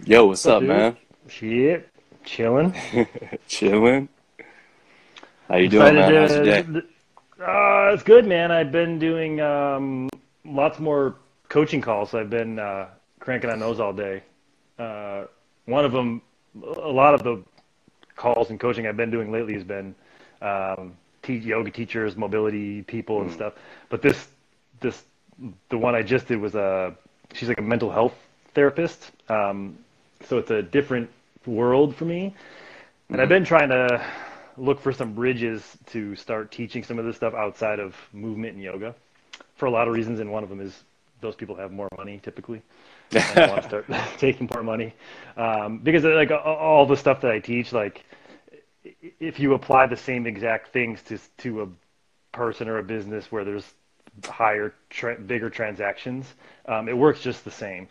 Yo, what's What's up, up, dude? man? Shit, chilling. Chilling. How you doing, Excited man? How's your day? to. It's good, man. I've been doing lots more coaching calls. I've been cranking on those all day. Uh, One of them, a lot of the calls and coaching I've been doing lately has been yoga teachers, mobility people, and Mm, stuff. But this, the one I just did was she's like a mental health therapist. So it's a different world for me. And I've hmm been trying to look for some bridges to start teaching some of this stuff outside of movement and yoga for a lot of reasons. And one of them is those people have more money typically. And I want to start taking more money because like all the stuff that I teach, like if you apply the same exact things to a person or a business where there's bigger transactions, it works just the same.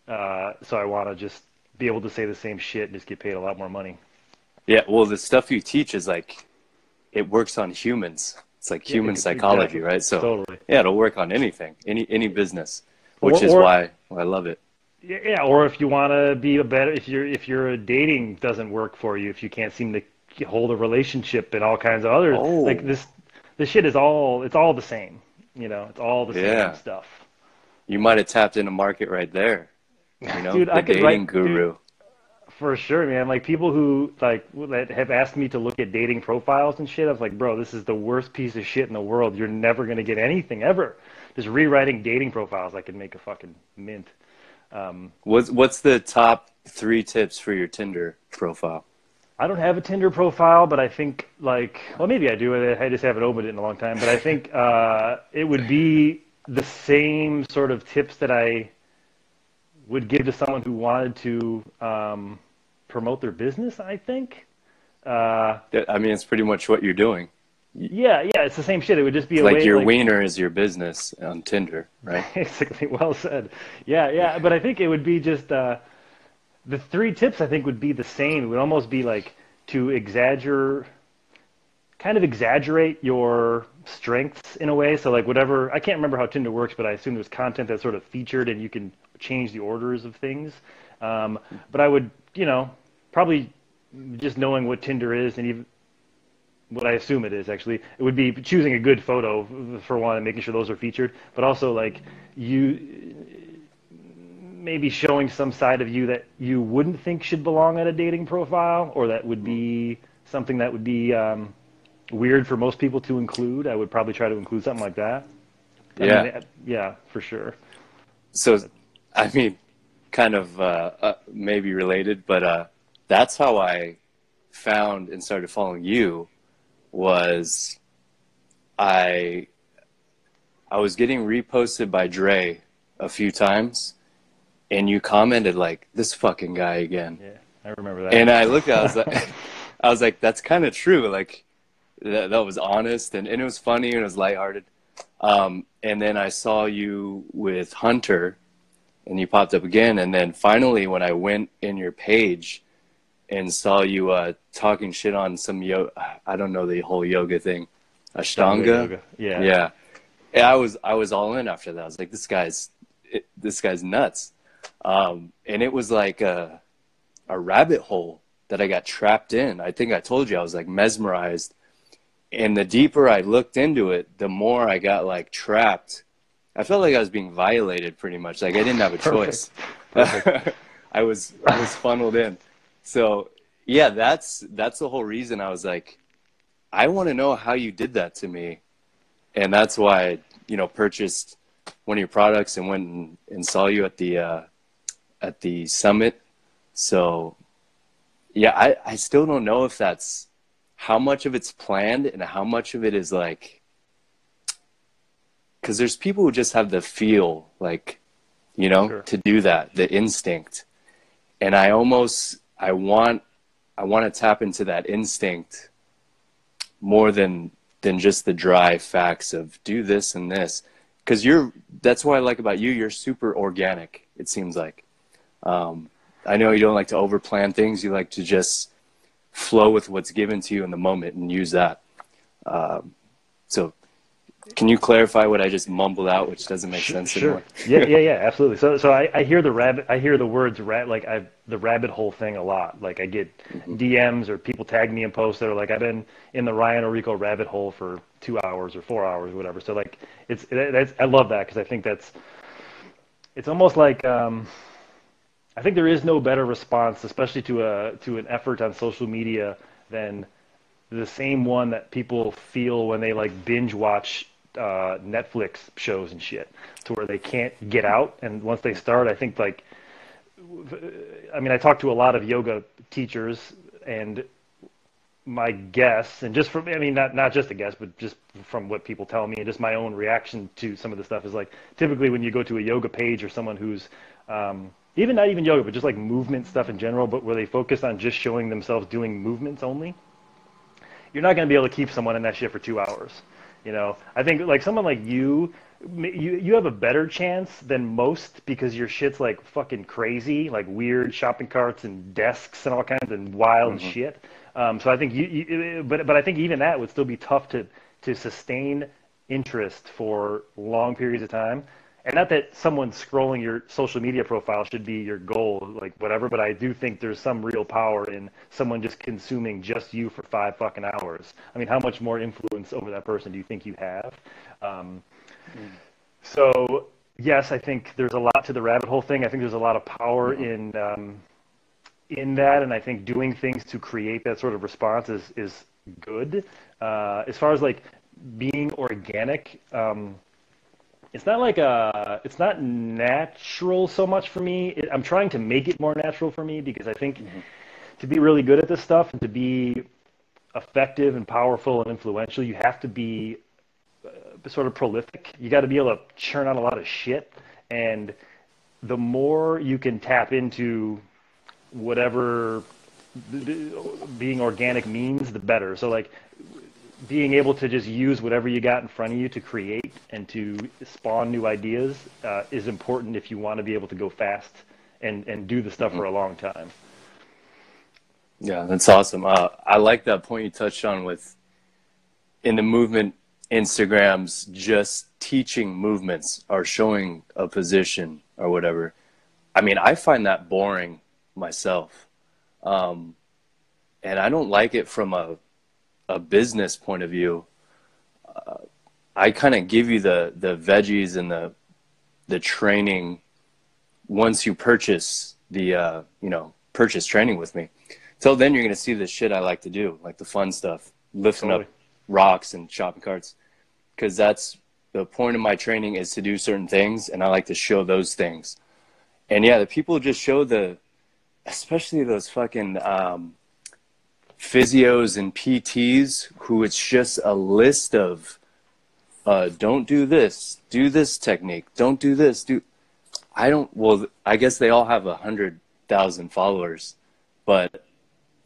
So I want to just be able to say the same shit and just get paid a lot more money. Yeah, well, the stuff you teach is like it works on humans. It's like Yeah, human psychology, exactly. right? So, Totally. yeah, it'll work on anything, any business, Or which is or why I love it. yeah, or if you want to be a better, if your dating doesn't work for you, if you can't seem to hold a relationship and all kinds of other like Oh, this shit is all it's all the same. It's all the same yeah. stuff. You might have tapped in a market right there, you know, Dude, the I could dating write, dude, guru. for sure, man. Like people who like that have asked me to look at dating profiles and shit. I was like, bro, this is the worst piece of shit in the world. You're never gonna get anything ever. Just rewriting dating profiles, I could make a fucking mint. What's the top three tips for your Tinder profile? I don't have a Tinder profile, but I think like, well, maybe I do. I just haven't opened it in a long time. But I think it would be the same sort of tips that I would give to someone who wanted to promote their business. I think. Uh, I mean, it's pretty much what you're doing. yeah, yeah, it's the same shit. It would just be It's a like way, your like wiener is your business on Tinder, right? basically, well said. Yeah, yeah. But I think it would be just the three tips. I think would be the same. It would almost be like to exaggerate your strengths in a way. So like whatever, I can't remember how Tinder works, but I assume there's content that's sort of featured and you can change the orders of things. But I would, probably just knowing what Tinder is and even what I assume it is actually, it would be choosing a good photo for one and making sure those are featured, but also like you maybe showing some side of you that you wouldn't think should belong on a dating profile or that would Mm. be something that would be weird for most people to include. I would probably try to include something like that. I mean, Yeah. yeah, for sure. So, I mean, kind of maybe related, but that's how I found and started following you was I I was getting reposted by Dre a few times, and you commented like this fucking guy again. Yeah, I remember And I looked, I was like, that. I was like, that's kind of true. Like that was honest and it was funny and it was lighthearted. And then I saw you with Hunter and you popped up again. And then finally, when I went in your page and saw you talking shit on some I don't know the whole yoga thing, Ashtanga Ashtanga. yoga. Yeah. Yeah. Yeah, I was all in after that. I was like, this guy's nuts. And it was like a rabbit hole that I got trapped in. I think I told you I was like mesmerized. And the deeper I looked into it, the more I got like trapped. I felt like I was being violated pretty much. Like I didn't have a Perfect. choice. Perfect. I was funneled in. So yeah, that's the whole reason I was like, I want to know how you did that to me. And that's why I, purchased one of your products and went and saw you at the summit. So yeah, I still don't know if that's how much of it's planned and how much of it is like, because there's people who just have the feel, like, Sure. to do that, the instinct. And I want to tap into that instinct more than just the dry facts of do this and this. Because that's what I like about you. You're super organic, it seems like. I know you don't like to overplan things. You like to just flow with what's given to you in the moment and use that. So Can you clarify what I just mumbled out, which doesn't make sense Sure. anymore? Yeah, absolutely. So I hear I hear the words the rabbit hole thing a lot. Like I get Hmm. DMs or people tag me in posts that are like, I've been in the Ryan Orrico rabbit hole for 2 hours or 4 hours or whatever. So like I love that because I think it's almost like, I think there is no better response, especially to an effort on social media than the same one that people feel when they like binge watch Netflix shows and shit, to where they can't get out. And once they start, I think like, I mean, I talk to a lot of yoga teachers, and my guess, and just from, I mean, not just a guess, but just from what people tell me, and just my own reaction to some of the stuff is like, typically when you go to a yoga page or someone who's even not even yoga, but just like movement stuff in general, but where they focus on just showing themselves doing movements only, you're not going to be able to keep someone in that shit for 2 hours. You know, I think like someone like you have a better chance than most because your shit's like fucking crazy, like weird shopping carts and desks and all kinds of wild Hmm. shit. So I think but I think even that would still be tough to sustain interest for long periods of time. And not that someone scrolling your social media profile should be your goal, like whatever, but I do think there's some real power in someone just consuming just you for 5 fucking hours. I mean, how much more influence over that person do you think you have? Um, so yes, I think there's a lot to the rabbit hole thing. I think there's a lot of power Hmm. in that, and I think doing things to create that sort of response is good. As far as like being organic, it's not natural so much for me. I'm trying to make it more natural for me because I think Hmm. to be really good at this stuff and to be effective and powerful and influential, you have to be sort of prolific. You got to be able to churn out a lot of shit, and the more you can tap into whatever being organic means, the better. So like being able to just use whatever you got in front of you to create and to spawn new ideas is important if you want to be able to go fast and do the stuff Hmm. for a long time. Yeah, that's awesome. I like that point you touched on with in the movement Instagrams, just teaching movements or showing a position or whatever. I mean, I find that boring myself. Um, and I don't like it from a business point of view. I kind of give you the veggies and the training once you purchase the purchase training with me. Till then, you're gonna see the shit I like to do, like the fun stuff, lifting up Totally. rocks and shopping carts, because that's the point of my training is to do certain things, and I like to show those things. And yeah, the people just show especially those fucking physios and PTs who it's just a list of don't do this technique, don't do this, do I don't. Well, I guess they all have 100,000 followers, but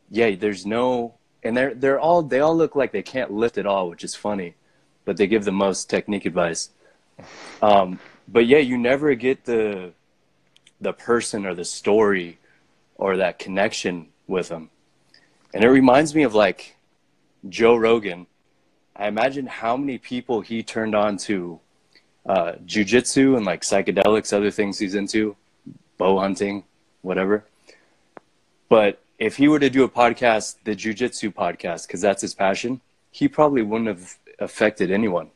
yeah, there's no, and they all look like they can't lift at all, which is funny, but they give the most technique advice. But yeah, you never get the person or the story or that connection with them, and it reminds me of like Joe Rogan. I imagine how many people he turned on to jujitsu and like psychedelics, other things he's into, bow hunting, whatever. But if he were to do a podcast, the jujitsu podcast, because that's his passion, he probably wouldn't have affected anyone.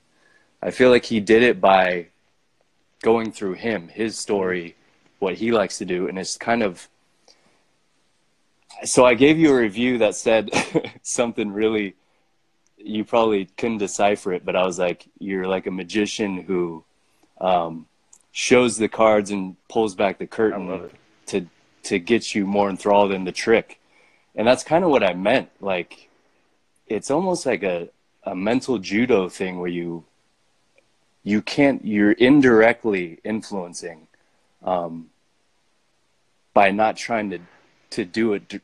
I feel like he did it by going through his story, what he likes to do, and it's kind of. So I gave you a review that said something really. You probably couldn't decipher it, but I was like, "You're like a magician who shows the cards and pulls back the I love curtain it. to to get you more enthralled in the trick." And that's kind of what I meant. Like it's almost like a mental judo thing where you're indirectly influencing by not trying to do it,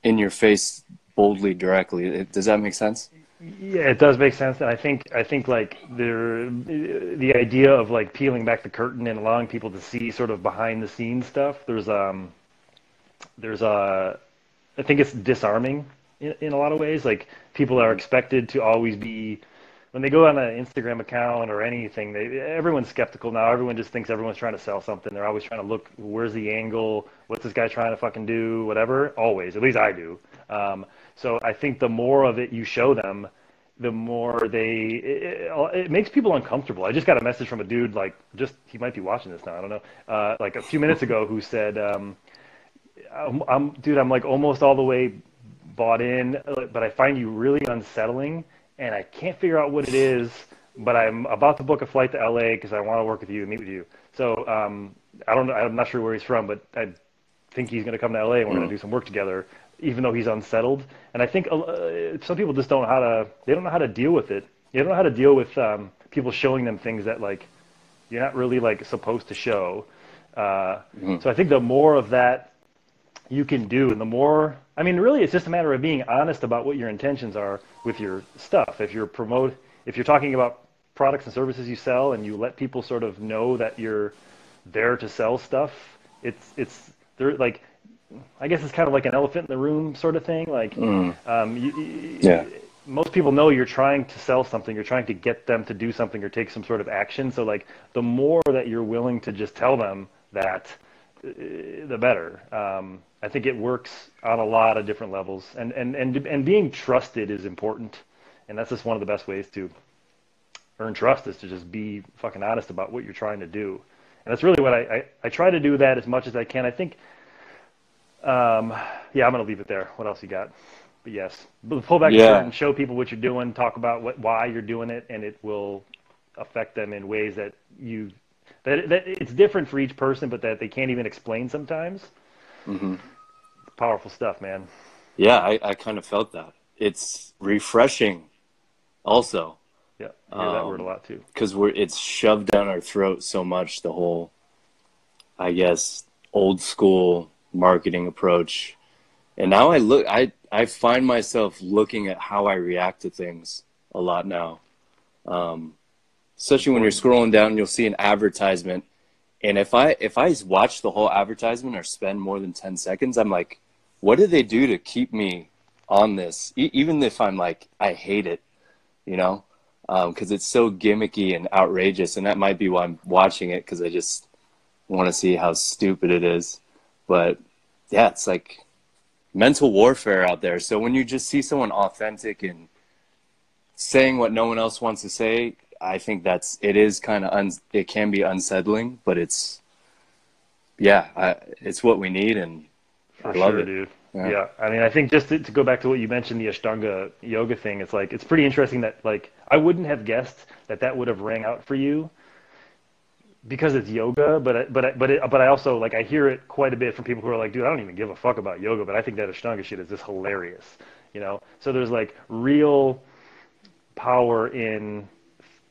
in your face boldly directly. Does that make sense? Yeah, it does make sense, and I think like the idea of like peeling back the curtain and allowing people to see sort of behind the scenes stuff. There's I think it's disarming in a lot of ways. Like people are Mm-hmm. expected to always be when they go on an Instagram account or anything, everyone's skeptical now. Everyone just thinks everyone's trying to sell something. They're always trying to look, where's the angle? What's this guy trying to fucking do? Whatever. Always, at least I do. So I think the more of it you show them, the more it makes people uncomfortable. I just got a message from a dude, like, he might be watching this now, I don't know, like a few minutes ago, who said, I'm like almost all the way bought in, but I find you really unsettling, and I can't figure out what it is, but I'm about to book a flight to LA because I want to work with you and meet with you. So I don't know, I'm not sure where he's from, but I think he's going to come to LA and we're going to do some work together, even though he's unsettled. And I think some people just don't know how to deal with it. They don't know how to deal with people showing them things that, like, you're not really, like, supposed to show. So I think the more of that you can do, and the more, I mean, really, it's just a matter of being honest about what your intentions are with your stuff. If you're talking about products and services you sell, and you let people sort of know that you're there to sell stuff, it's they're like, I guess it's kind of like an elephant in the room sort of thing. Like, Yeah. most people know you're trying to sell something, you're trying to get them to do something or take some sort of action. So, like, the more that you're willing to just tell them that, the better. I think it works on a lot of different levels, and being trusted is important, and that's just one of the best ways to earn trust, is to just be fucking honest about what you're trying to do. And that's really what I try to do that as much as I can. I think, yeah, I'm gonna leave it there. What else you got? But yes, pull back the curtain, show people what you're doing, talk about why you're doing it, and it will affect them in ways that it's different for each person, but that they can't even explain sometimes. Mm-hmm. Powerful stuff, man. Yeah, I kind of felt that. It's refreshing also. Yeah, I hear that word a lot too. Because it's shoved down our throat so much, the whole, I guess, old school marketing approach. And now I find myself looking at how I react to things a lot now. Especially when you're scrolling down, you'll see an advertisement. And if I watch the whole advertisement or spend more than 10 seconds, I'm like, what do they do to keep me on this? Even if I'm like, I hate it, you know, because it's so gimmicky and outrageous. And that might be why I'm watching it, because I just want to see how stupid it is. But yeah, it's like mental warfare out there. So when you just see someone authentic and saying what no one else wants to say, I think it can be unsettling, but it's what we need, and I love it, dude. Yeah. I mean, I think just to go back to what you mentioned, the Ashtanga yoga thing, it's like, it's pretty interesting that, like, I wouldn't have guessed that would have rang out for you because it's yoga, but I also, like, I hear it quite a bit from people who are like, dude, I don't even give a fuck about yoga, but I think that Ashtanga shit is just hilarious, you know? So there's, like, real power in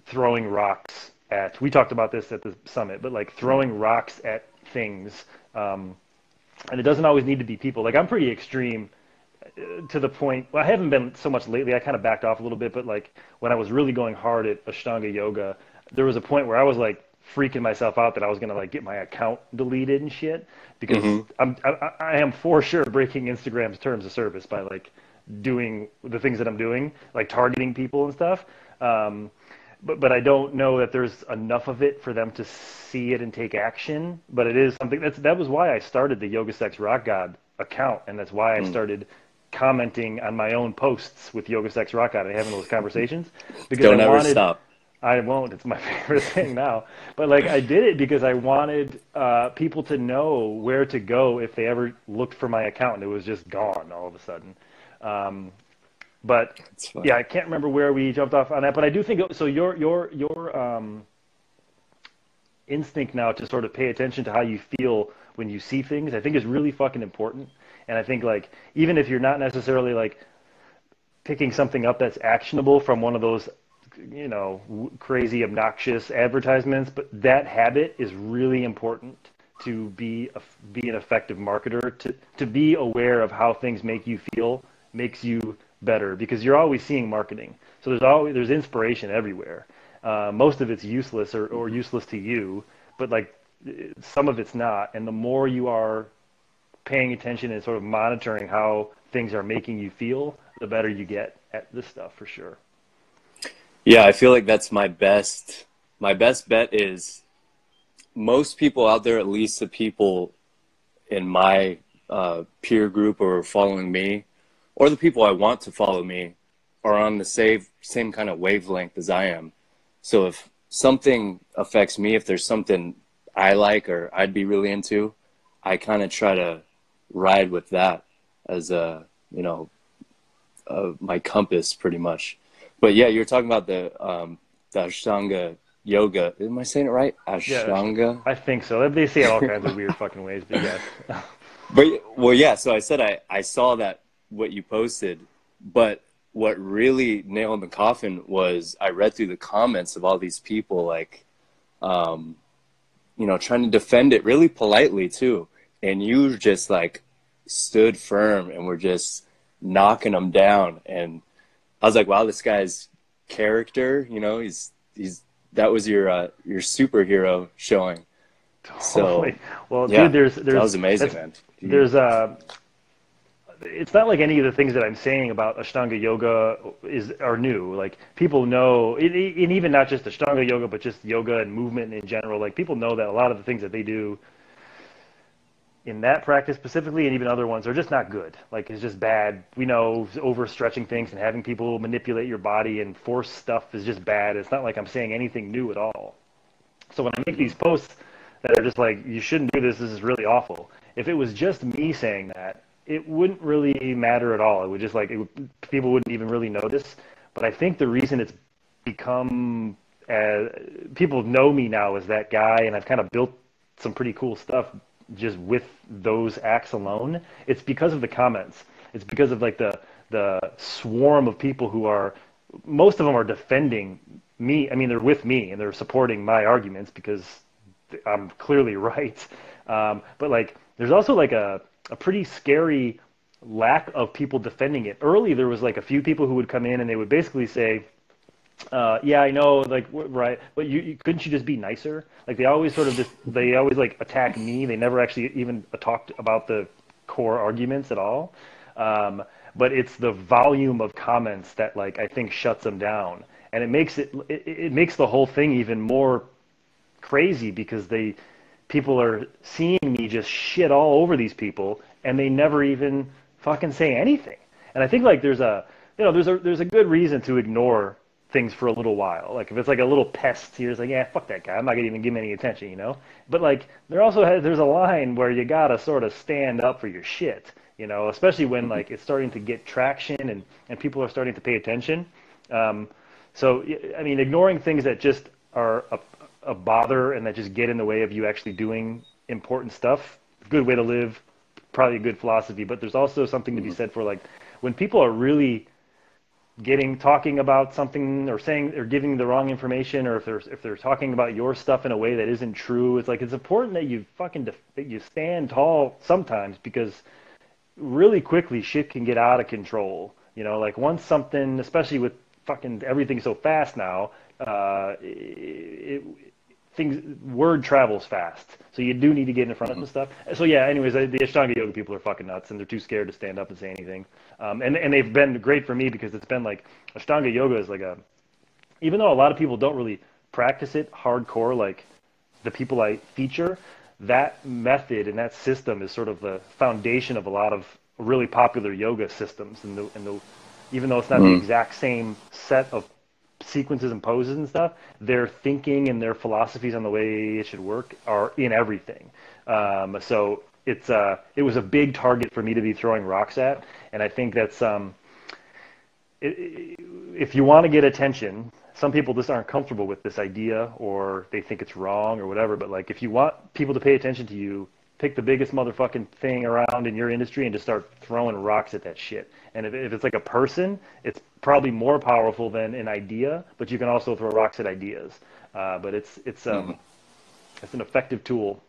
throwing rocks at, we talked about this at the summit, but, like, throwing rocks at things, and it doesn't always need to be people. Like, I'm pretty extreme to the point, well, I haven't been so much lately, I kind of backed off a little bit, but, like, when I was really going hard at Ashtanga yoga, there was a point where I was, like, freaking myself out that I was going to, like, get my account deleted and shit, because I am for sure breaking Instagram's terms of service by, like, doing the things that I'm doing, like targeting people and stuff. But I don't know that there's enough of it for them to see it and take action. But it is something that was why I started the Yoga Sex Rock God account, and that's why I started commenting on my own posts with Yoga Sex Rock God and having those conversations, because don't ever stop. I won't. It's my favorite thing now. But, like, I did it because I wanted people to know where to go if they ever looked for my account and it was just gone all of a sudden. But yeah, I can't remember where we jumped off on that. But I do think so. Your instinct now to sort of pay attention to how you feel when you see things, I think, is really fucking important. And I think, like, even if you're not necessarily, like, picking something up that's actionable from one of those, you know, crazy, obnoxious advertisements, but that habit is really important to be an effective marketer, to be aware of how things make you feel, makes you better, because you're always seeing marketing. So there's inspiration everywhere. Most of it's useless or useless to you, but, like, some of it's not. And the more you are paying attention and sort of monitoring how things are making you feel, the better you get at this stuff, for sure. Yeah, I feel like that's my best bet is most people out there, at least the people in my peer group or following me, or the people I want to follow me, are on the same kind of wavelength as I am. So if something affects me, if there's something I like or I'd be really into, I kind of try to ride with that as a, my compass pretty much. But yeah, you're talking about the Ashtanga yoga. Am I saying it right? Yeah, Ashtanga. I think so. They say it all kinds of weird fucking ways, but yes. But well, yeah. So I said I saw that what you posted, but what really nailed the coffin was I read through the comments of all these people like, trying to defend it really politely too, and you just like stood firm and were just knocking them down, and I was like, wow, this guy's character, he's that was your superhero showing. So Totally. Well, dude, yeah, that was amazing, that's man. there's it's not like any of the things that I'm saying about Ashtanga yoga are new. Like people know, and even not just Ashtanga yoga, but just yoga and movement in general. Like people know that a lot of the things that they do in that practice specifically, and even other ones, are just not good. Like it's just bad. We know overstretching things and having people manipulate your body and force stuff is just bad. It's not like I'm saying anything new at all. So when I make these posts that are just like, you shouldn't do this, this is really awful. If it was just me saying that, it wouldn't really matter at all. It would just like, people wouldn't even really notice. But I think the reason it's become, people know me now as that guy, and I've kind of built some pretty cool stuff just with those acts alone. It's because of the comments. It's because of like the swarm of people who are, most of them are defending me. I mean, they're with me and they're supporting my arguments because I'm clearly right. But like, there's also like a pretty scary lack of people defending it. Early, there was like a few people who would come in and they would basically say, yeah, I know, like, right, but you couldn't you just be nicer? Like they always sort of just they always like attack me. They never actually even talked about the core arguments at all. But it's the volume of comments that like I think shuts them down, and it makes the whole thing even more crazy because people are seeing me just shit all over these people, and they never even fucking say anything. And I think like there's a good reason to ignore things for a little while. Like if it's like a little pest, you're just like, yeah, fuck that guy. I'm not gonna even give him any attention. But like there's a line where you gotta sort of stand up for your shit. Especially when like it's starting to get traction and people are starting to pay attention. So I mean, ignoring things that just are a bother and that just get in the way of you actually doing important stuff. Good way to live, probably a good philosophy. But there's also something to be said for like when people are really talking about something or saying or giving the wrong information, or if they're talking about your stuff in a way that isn't true. It's like it's important that that you stand tall sometimes, because really quickly shit can get out of control. Like once something, especially with fucking everything so fast now, word travels fast. So you do need to get in front of some stuff. So yeah, anyways, the Ashtanga yoga people are fucking nuts, and they're too scared to stand up and say anything. And they've been great for me because it's been like Ashtanga yoga is like even though a lot of people don't really practice it hardcore, like the people I feature, that method and that system is sort of the foundation of a lot of really popular yoga systems. Even though it's not the exact same set of sequences and poses and stuff, their thinking and their philosophies on the way it should work are in everything. So it was a big target for me to be throwing rocks at, and I think that's if you want to get attention, some people just aren't comfortable with this idea or they think it's wrong or whatever. But like, if you want people to pay attention to you, pick the biggest motherfucking thing around in your industry and just start throwing rocks at that shit. And if it's like a person, it's probably more powerful than an idea, but you can also throw rocks at ideas. But it's an effective tool.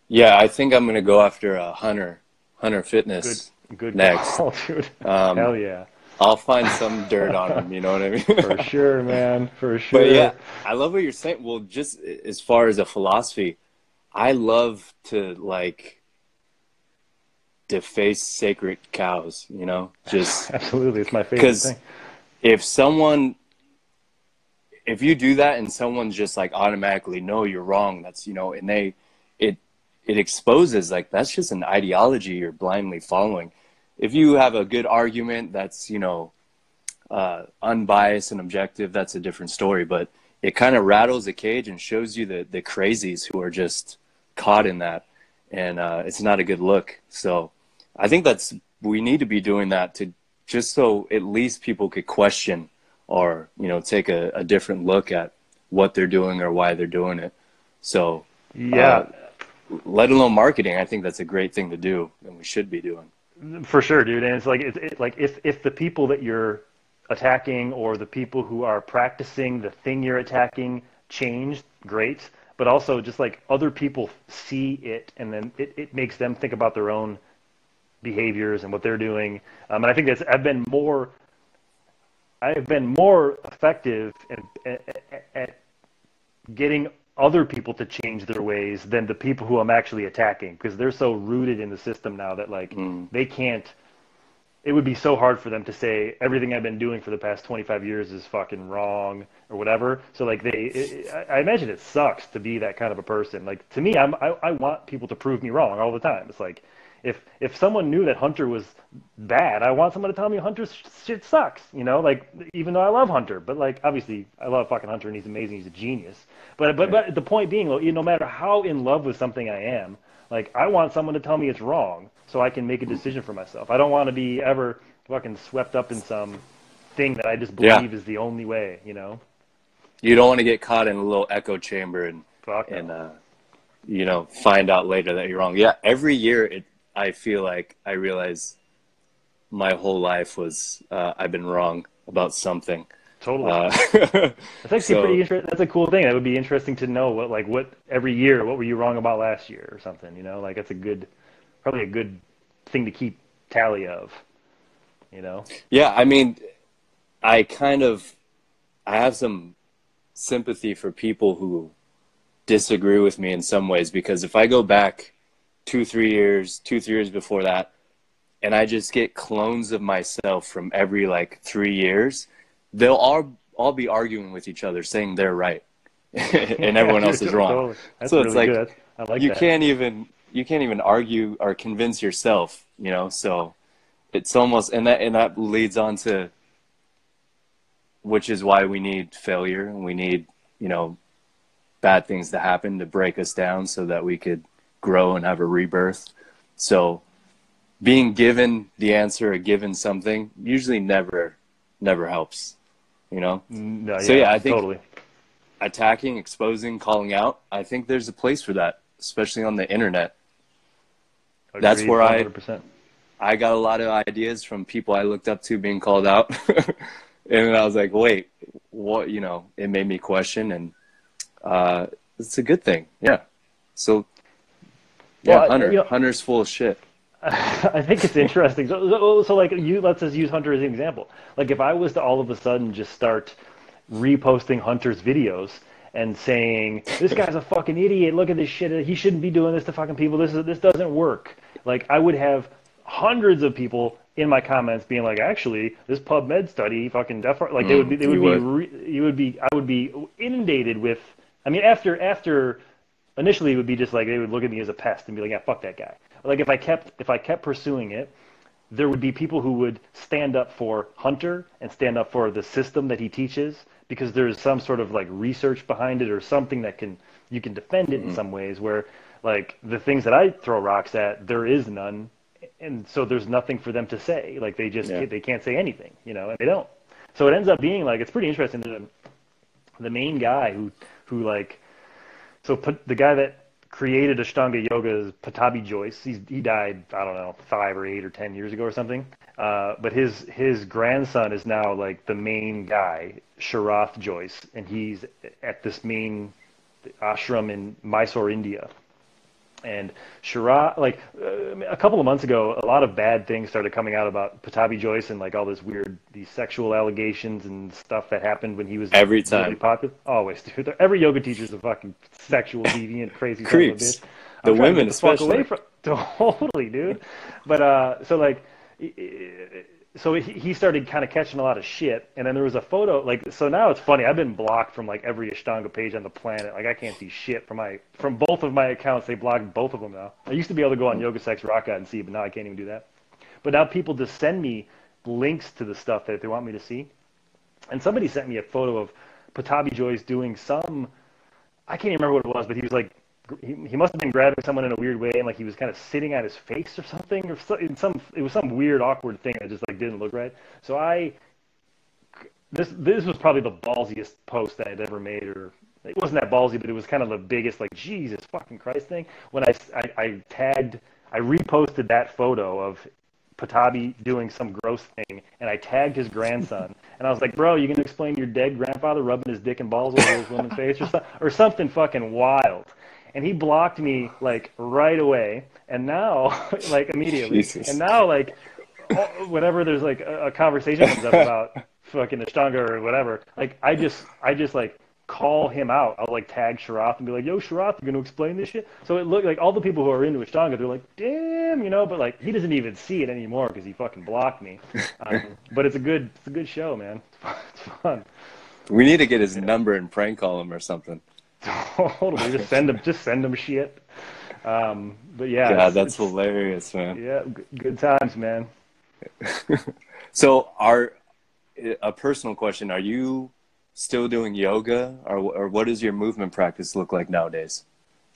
Yeah, I think I'm gonna go after Hunter Good, Fitness good next. call, dude. Um, Hell yeah. I'll find some dirt on him, you know what I For mean? sure, man. For But yeah, sure. I love what you're saying. Well, just as far as a philosophy, I love to like deface sacred cows, just Absolutely. It's my favorite because thing. if someone if you do that and someone's just like automatically, no, you're wrong, that's, you know, and it it exposes like that's just an ideology you're blindly following. If you have a good argument that's, you know, unbiased and objective, that's a different story. But it kind of rattles the cage and shows you the crazies who are just caught in that, and it's not a good look. So I think we need to be doing that to just so at least people could question or, you know, take a different look at what they're doing or why they're doing it. So Yeah, let alone marketing, I think that's a great thing to do and we should be doing. for sure, dude. And it's like like if the people that you're attacking or the people who are practicing the thing you're attacking change, great. But also just like other people see it and then it makes them think about their own behaviors and what they're doing. And I think I've been more effective at getting other people to change their ways than the people who I'm actually attacking, because they're so rooted in the system now that like they can't. It would be so hard for them to say everything I've been doing for the past 25 years is fucking wrong or whatever. So like I imagine it sucks to be that kind of a person. Like to me, I want people to prove me wrong all the time. It's like if someone knew that Hunter was bad, I want someone to tell me Hunter's shit sucks. You know, like even though I love Hunter, but like obviously I love fucking Hunter and he's amazing, he's a genius. But the point being, no matter how in love with something I am, like I want someone to tell me it's wrong so I can make a decision for myself. I don't want to be ever fucking swept up in some thing that I just believe is the only way. You know. You don't want to get caught in a little echo chamber and No. you know, find out later that you're wrong. Yeah, every year I feel like I realize my whole life was I've been wrong about something. Totally. That's actually pretty interesting. That's a cool thing. That would be interesting to know what every year, what were you wrong about last year or something, you know? Like that's probably a good thing to keep tally of, you know? Yeah, I mean, I have some sympathy for people who disagree with me in some ways, because if I go back 2-3 years before that, and I just get clones of myself from every like 3 years, they'll all be arguing with each other, saying they're right, and everyone else is wrong. Totally. That's so really it's like good. I like you that. can't even argue or convince yourself, you know. So it's almost and that leads on to, which is why we need failure and we need, you know, bad things to happen to break us down so that we could grow and have a rebirth. So being given the answer or given something usually never helps, you know? No, So yeah, I think totally. attacking, exposing, calling out, I think there's a place for that, especially on the internet. Agreed, That's where 100%. I got a lot of ideas from people I looked up to being called out. And I was like, wait, what, you know, it made me question, and it's a good thing. Yeah. So yeah, Well, Hunter's full of shit. I think it's interesting. So like let's just use Hunter as an example. Like if I was to all of a sudden just start reposting Hunter's videos and saying, this guy's a fucking idiot, look at this shit, he shouldn't be doing this to fucking people, this doesn't work. Like I would have hundreds of people in my comments being like, actually, this PubMed study fucking definitely, like I would be inundated with, I mean, after initially it would be just like, they would look at me as a pest and be like, yeah, fuck that guy. Like if I kept pursuing it, there would be people who would stand up for Hunter and stand up for the system that he teaches, because there's some sort of like research behind it or something that you can defend it in some ways, where like the things that I throw rocks at, there is none, and so there's nothing for them to say. Like they can't say anything, you know, and they don't. So it ends up being like, it's pretty interesting. The main guy who like, so the guy that created Ashtanga Yoga is Patabi Joyce. He died, I don't know, 5 or 8 or 10 years ago or something. But his grandson is now like the main guy, Sharath Joyce, and he's at this main ashram in Mysore, India. And Sharath, like a couple of months ago, a lot of bad things started coming out about Patabi Joyce and like all this these sexual allegations and stuff that happened when he was Every time. really popular. Always, dude. Every yoga teacher's a fucking sexual, deviant, crazy Creeps. son of a bitch. The I'm trying to women get the fuck especially. away from totally, dude. But so like so he started kind of catching a lot of shit, and then there was a photo, like, so now it's funny. I've been blocked from like every Ashtanga page on the planet. Like I can't see shit from both of my accounts. They blocked both of them now. I used to be able to go on Yoga Sex Rockout and see, but now I can't even do that. But now people just send me links to the stuff that they want me to see. And somebody sent me a photo of Patabi Joyce doing some, I can't even remember what it was, but he was like, he must have been grabbing someone in a weird way, and like he was kind of sitting on his face or something, or it was some weird awkward thing that just like didn't look right. So this was probably the ballsiest post that I'd ever made, or it wasn't that ballsy, but it was kind of the biggest like Jesus fucking Christ thing when I reposted that photo of Patabi doing some gross thing, and I tagged his grandson, and I was like, bro, you gonna explain your dead grandfather rubbing his dick and balls over his woman's face or something fucking wild? And he blocked me like right away, and now like immediately, Jesus. and now like whenever there's like a conversation comes up about fucking Ashtanga or whatever, like I just like call him out. I'll like tag Sharath and be like, yo, Sharath, you gonna explain this shit? So it looked like all the people who are into Ashtanga, they're like, damn, but like he doesn't even see it anymore because he fucking blocked me. But it's a good show, man. It's fun. We need to get his number and prank call him or something. Totally, just send him shit. But yeah, God, that's hilarious, man. Yeah, good times, man. So, a personal question: are you still doing yoga, or what does your movement practice look like nowadays?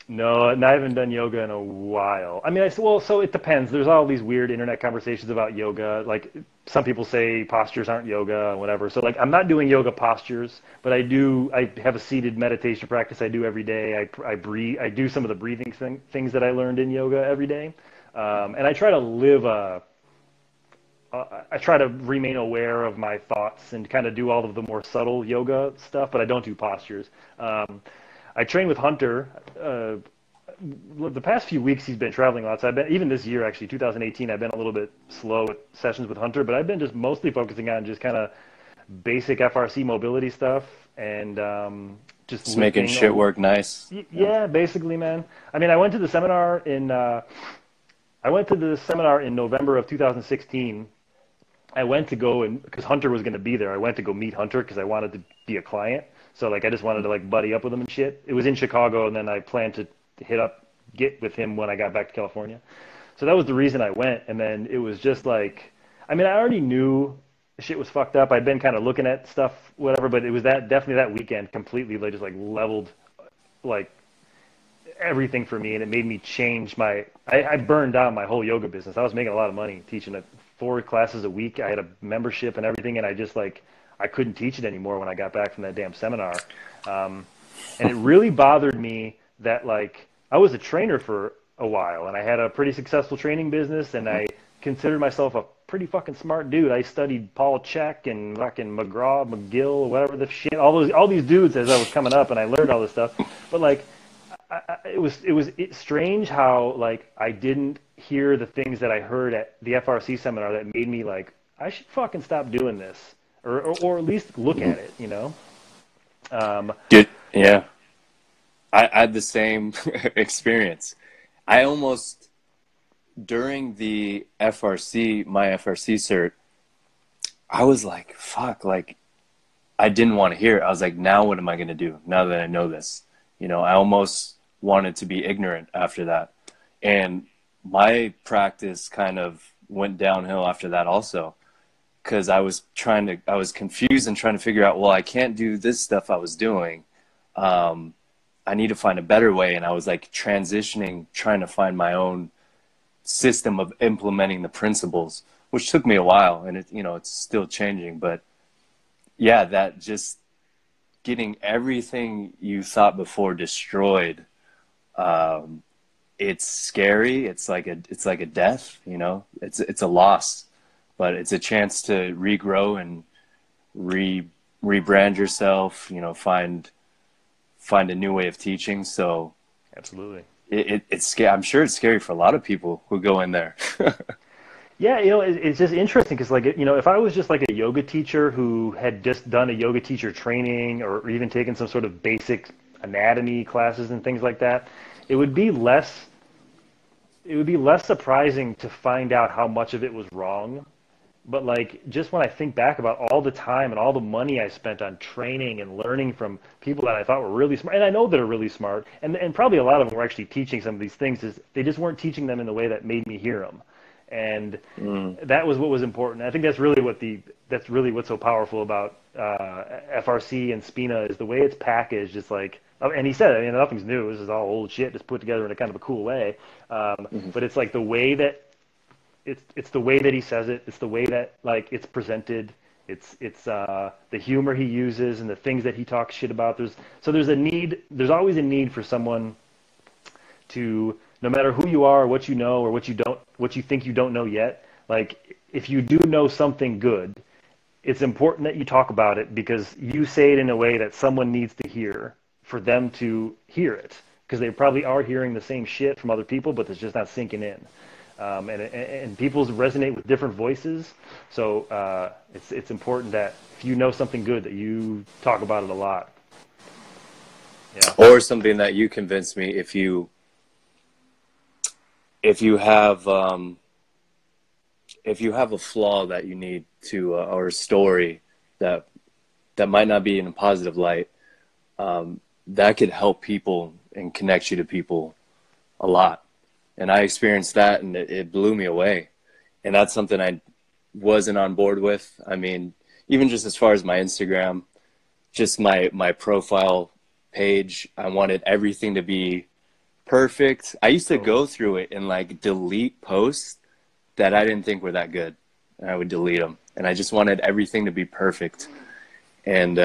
No, and I haven't done yoga in a while. I mean, so it depends. There's all these weird internet conversations about yoga. Like some people say postures aren't yoga and whatever. So like I'm not doing yoga postures, but I have a seated meditation practice I do every day. I breathe. I do some of the breathing things that I learned in yoga every day. And I try to live I try to remain aware of my thoughts and kind of do all of the more subtle yoga stuff, but I don't do postures. I train with Hunter. The past few weeks he's been traveling a lot. So I've been, even this year actually, 2018, I've been a little bit slow with sessions with Hunter, but I've been just mostly focusing on just kind of basic FRC mobility stuff and just making shit work nice. Yeah, basically, man. I mean, I went to the seminar in November of 2016. I went to go because Hunter was going to be there. I went to go meet Hunter because I wanted to be a client. So like I just wanted to like buddy up with him and shit. It was in Chicago, and then I planned to get with him when I got back to California. So that was the reason I went. And then it was just like, I mean, I already knew shit was fucked up. I'd been kind of looking at stuff, whatever, but it was definitely that weekend completely like just like leveled like everything for me, and it made me change I burned down my whole yoga business. I was making a lot of money teaching 4 classes a week. I had a membership and everything, and I just like I couldn't teach it anymore when I got back from that damn seminar. And it really bothered me that like I was a trainer for a while, and I had a pretty successful training business, and I considered myself a pretty fucking smart dude. I studied Paul Chek and fucking McGraw, McGill, whatever the shit, all these dudes as I was coming up, and I learned all this stuff. But like it was strange how like I didn't hear the things that I heard at the FRC seminar that made me like I should fucking stop doing this, or at least look at it, Dude, yeah, I had the same experience. I almost during the FRC, my FRC cert, I was like, fuck, like I didn't want to hear it. I was like, now what am I going to do now that I know this? I almost wanted to be ignorant after that. And my practice kind of went downhill after that also, because I was confused and trying to figure out, well, I can't do this stuff I was doing. I need to find a better way. And I was like transitioning, trying to find my own system of implementing the principles, which took me a while, and it's still changing. But yeah, that just getting everything you thought before destroyed. It's scary. It's like a death, it's a loss, but it's a chance to regrow and rebrand yourself, find a new way of teaching. So absolutely. It's scary. I'm sure it's scary for a lot of people who go in there. Yeah, it's just interesting because, like, if I was just like a yoga teacher who had just done a yoga teacher training or even taken some sort of basic anatomy classes and things like that, it would be less surprising to find out how much of it was wrong But like, just when I think back about all the time and all the money I spent on training and learning from people that I thought were really smart, and I know that are really smart, and probably a lot of them were actually teaching some of these things, is they just weren't teaching them in the way that made me hear them. And Mm. that was what was important. I think that's really what's so powerful about FRC and Spina is the way it's packaged. It's like, and he said, I mean, nothing's new. This is all old shit, just put together in a kind of a cool way. Mhm. But it's like the way that it's the way that he says it. It's the way that like it's presented. It's the humor he uses and the things that he talks shit about. There's a need. There's always a need for someone to, no matter who you are, what you know, or what you think you don't know yet. Like if you do know something good, it's important that you talk about it because you say it in a way that someone needs to hear for them to hear it because they probably are hearing the same shit from other people, but it's just not sinking in. And people resonate with different voices, so it's important that if you know something good, that you talk about it a lot. Yeah. Or something that you convince me if you have a flaw that you need to or a story that might not be in a positive light, that could help people and connect you to people a lot. And I experienced that, and it blew me away. And that's something I wasn't on board with. I mean, even just as far as my Instagram, just my profile page, I wanted everything to be perfect. I used to Totally. go through it and like delete posts that I didn't think were that good. And I would delete them. And I just wanted everything to be perfect. And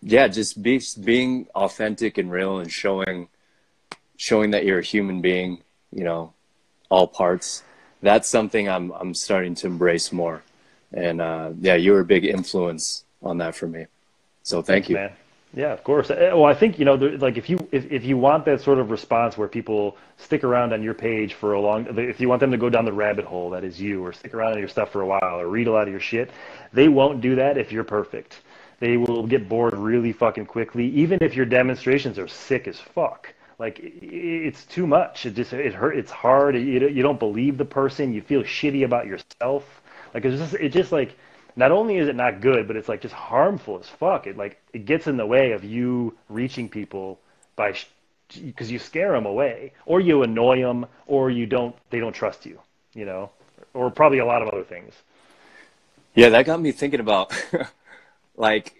yeah, just being authentic and real and showing that you're a human being, you know, all parts. That's something I'm starting to embrace more. And yeah, you were a big influence on that for me. So thank Thanks, you. man. Yeah, of course. Well, I think like if you want that sort of response where people stick around on your page for a long, if you want them to go down the rabbit hole that is you, or stick around on your stuff for a while, or read a lot of your shit, they won't do that if you're perfect. They will get bored really fucking quickly, even if your demonstrations are sick as fuck. Like it's too much. It hurt. It's hard. You don't believe the person. You feel shitty about yourself. Like it just like not only is it not good, but it's like just harmful as fuck. It gets in the way of you reaching people by because you scare them away, or you annoy them, or they don't trust you, you know, or probably a lot of other things. Yeah, that got me thinking about like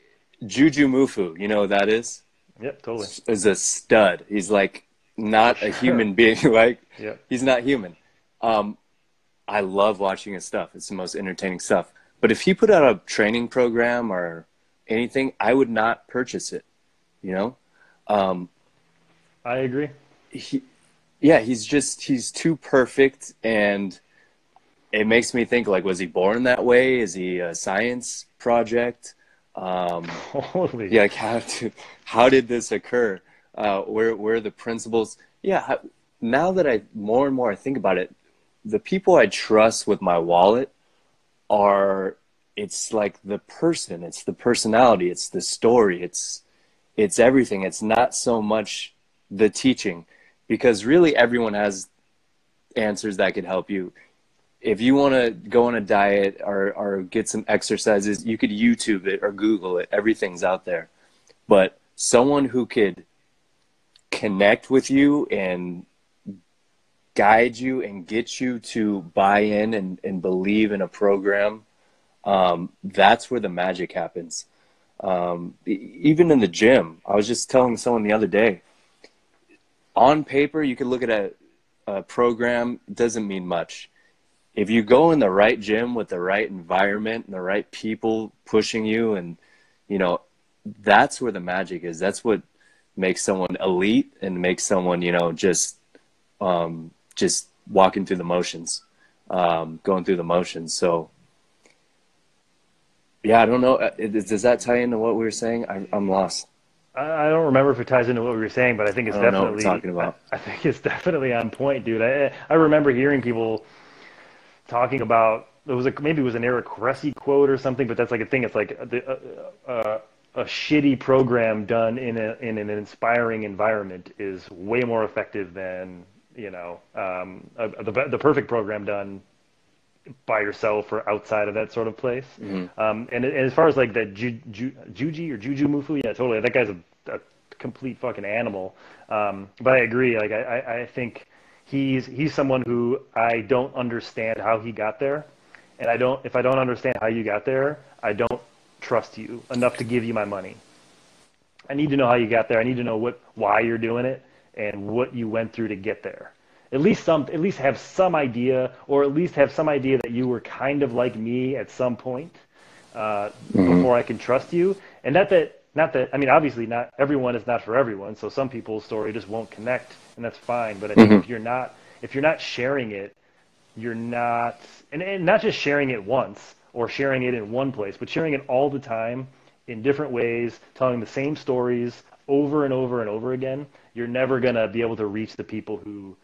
Juju Mufu. You know who that is? Yep, totally, Is a stud. He's like for not a sure. human being. Like Yep. he's not human. Um, I love watching his stuff. It's the most entertaining stuff. But if he put out a training program or anything, I would not purchase it. You know, um, I agree. he, yeah, he's too perfect, and it makes me think like, was he born that way? Is he a science project? Totally. Yeah, like how did this occur? Where are the principles? Yeah, now that I more and more I think about it, the people I trust with my wallet are it's like the person, it's the personality, it's the story, it's everything. It's not so much the teaching, because really everyone has answers that could help you. If you want to go on a diet or get some exercises, you could YouTube it or Google it. Everything's out there. But someone who could connect with you and guide you and get you to buy in and believe in a program, that's where the magic happens. Even in the gym, I was just telling someone the other day, on paper, you could look at a program, it doesn't mean much. If you go in the right gym with the right environment and the right people pushing you, and you know, that's where the magic is. That's what makes someone elite and makes someone, you know, just walking through the motions, going through the motions. So yeah, I don't know. Does that tie into what we were saying? I'm lost. I don't remember if it ties into what we were saying, but I think I it's don't know what we're definitely talking about. I think it's definitely on point, dude. I remember hearing people talking about maybe it was an Eric Cressy quote or something, but that's like a thing. It's like a shitty program done in an inspiring environment is way more effective than the perfect program done by yourself or outside of that sort of place. Mm-hmm. And as far as like that Juji or Juju Mufu, yeah, totally. That guy's a complete fucking animal. But I agree. Like I think he's someone who I don't understand how he got there, and if I don't understand how you got there, I don't trust you enough to give you my money. I need to know how you got there. I need to know why you're doing it and what you went through to get there. At least have some idea, or at least have some idea that you were kind of like me at some point Mm-hmm. before I can trust you. And not that, I mean, obviously not everyone is not for everyone. So some people's story just won't connect, and that's fine. But I think Mm-hmm. if you're not sharing it, you're not, and not just sharing it once or sharing it in one place, but sharing it all the time in different ways, telling the same stories over and over and over again, you're never going to be able to reach the people who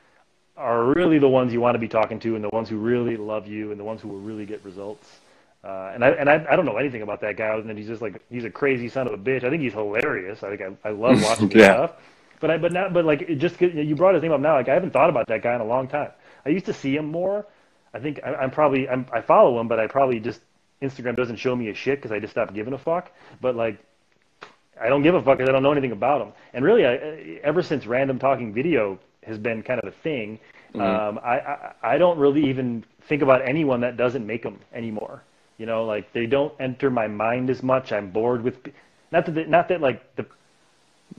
are really the ones you want to be talking to, and the ones who really love you, and the ones who will really get results. I don't know anything about that guy other than he's just like he's a crazy son of a bitch. I think he's hilarious. I think I love watching his Yeah. stuff. But like you brought his name up now. Like I haven't thought about that guy in a long time. I used to see him more. I think I follow him, but I probably just Instagram doesn't show me a shit because I just stopped giving a fuck. But like I don't give a fuck because I don't know anything about him. And really, ever since random talking video has been kind of a thing, Mm-hmm. I don't really even think about anyone that doesn't make them anymore. You know, like they don't enter my mind as much. I'm bored with, not that like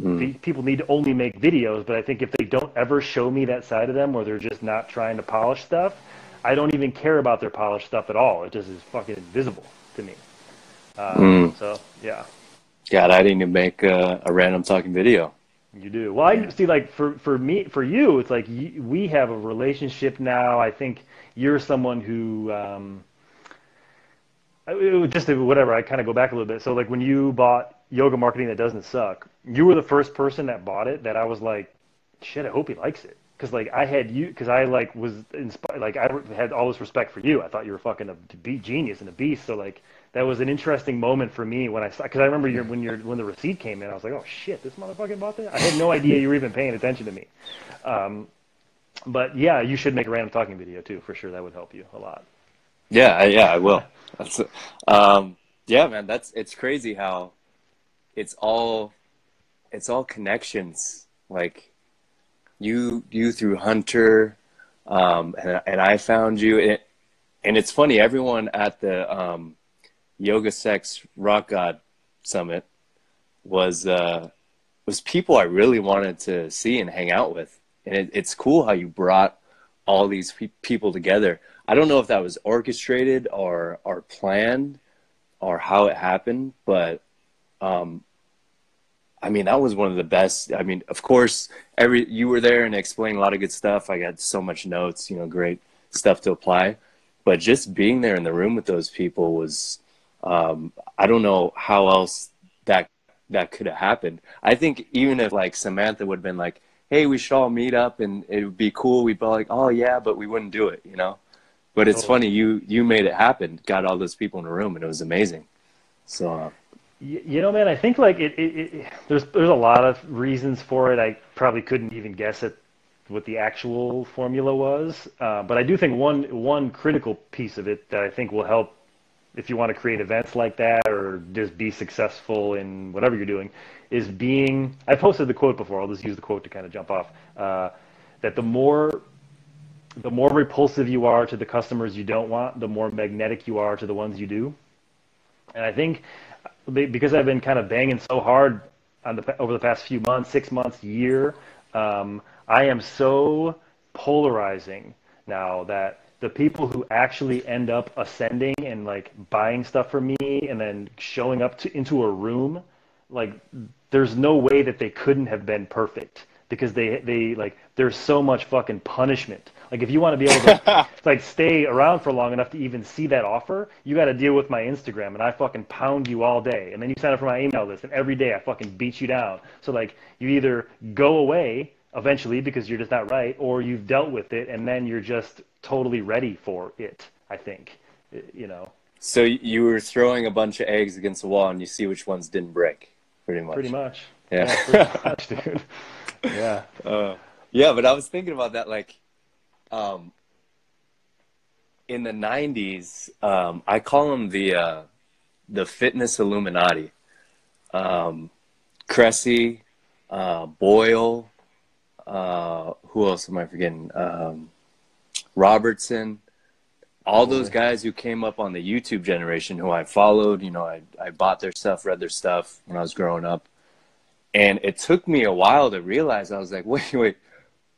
Mm-hmm. the people need to only make videos, but I think if they don't ever show me that side of them, where they're just not trying to polish stuff, I don't even care about their polished stuff at all. It just is fucking invisible to me. Mm. So yeah. God, I didn't even make a random talking video. You do. Well, I Yeah. see. Like for you, it's like we have a relationship now. I think you're someone who, just whatever. I kind of go back a little bit. So like when you bought Yoga Marketing That Doesn't Suck, you were the first person that bought it. That I was like, shit. I hope he likes it. Because like I had you, because I like was inspired. Like I had all this respect for you. I thought you were fucking a genius and a beast. So like that was an interesting moment for me when I saw. Because I remember when the receipt came in, I was like, oh shit, this motherfucker bought that. I had no idea you were even paying attention to me. Um, but yeah, you should make a random talking video too, for sure. That would help you a lot. Yeah, yeah, I will. That's, um, yeah, man, it's crazy how it's all it's all connections. Like you through Hunter, and I found you, and it's funny. Everyone at the Yoga Sex Rock God Summit was was people I really wanted to see and hang out with, and it's cool how you brought all these people together. I don't know if that was orchestrated or planned or how it happened, but um, I mean that was one of the best. I mean, of course, you were there and explained a lot of good stuff. I got so much notes, great stuff to apply. But just being there in the room with those people was, I don't know how else that could have happened. I think even if like Samantha would have been like, "Hey, we should all meet up and it would be cool," we'd be like, "Oh yeah," but we wouldn't do it. But it's Totally. funny, you made it happen, got all those people in a room, and it was amazing. So, Man, I think like there's a lot of reasons for it. I probably couldn't even guess at what the actual formula was, but I do think one critical piece of it that I think will help if you want to create events like that or just be successful in whatever you're doing is being. I posted the quote before. I'll just use the quote to kind of jump off. That the more repulsive you are to the customers you don't want, the more magnetic you are to the ones you do. And I think because I've been kind of banging so hard over the past few months, 6 months, year, I am so polarizing now that the people who actually end up ascending and like buying stuff from me and then showing up into a room, like there's no way that they couldn't have been perfect because they like there's so much fucking punishment. Like if you want to be able to like stay around for long enough to even see that offer, you got to deal with my Instagram and I fucking pound you all day. And then you sign up for my email list and every day I fucking beat you down. So like you either go away eventually because you're just not right or you've dealt with it and then you're just totally ready for it, I think. You know, so you were throwing a bunch of eggs against the wall, and you see which ones didn't break, pretty pretty much. much. Yeah, pretty Yeah. much, dude. Yeah. Yeah, but I was thinking about that, like, um, in the 90s, I call them the fitness Illuminati. Cressy, Boyle, who else am I forgetting? Robertson, all those guys who came up on the YouTube generation who I followed. You know, I bought their stuff, read their stuff when I was growing up. And it took me a while to realize, I was like, wait,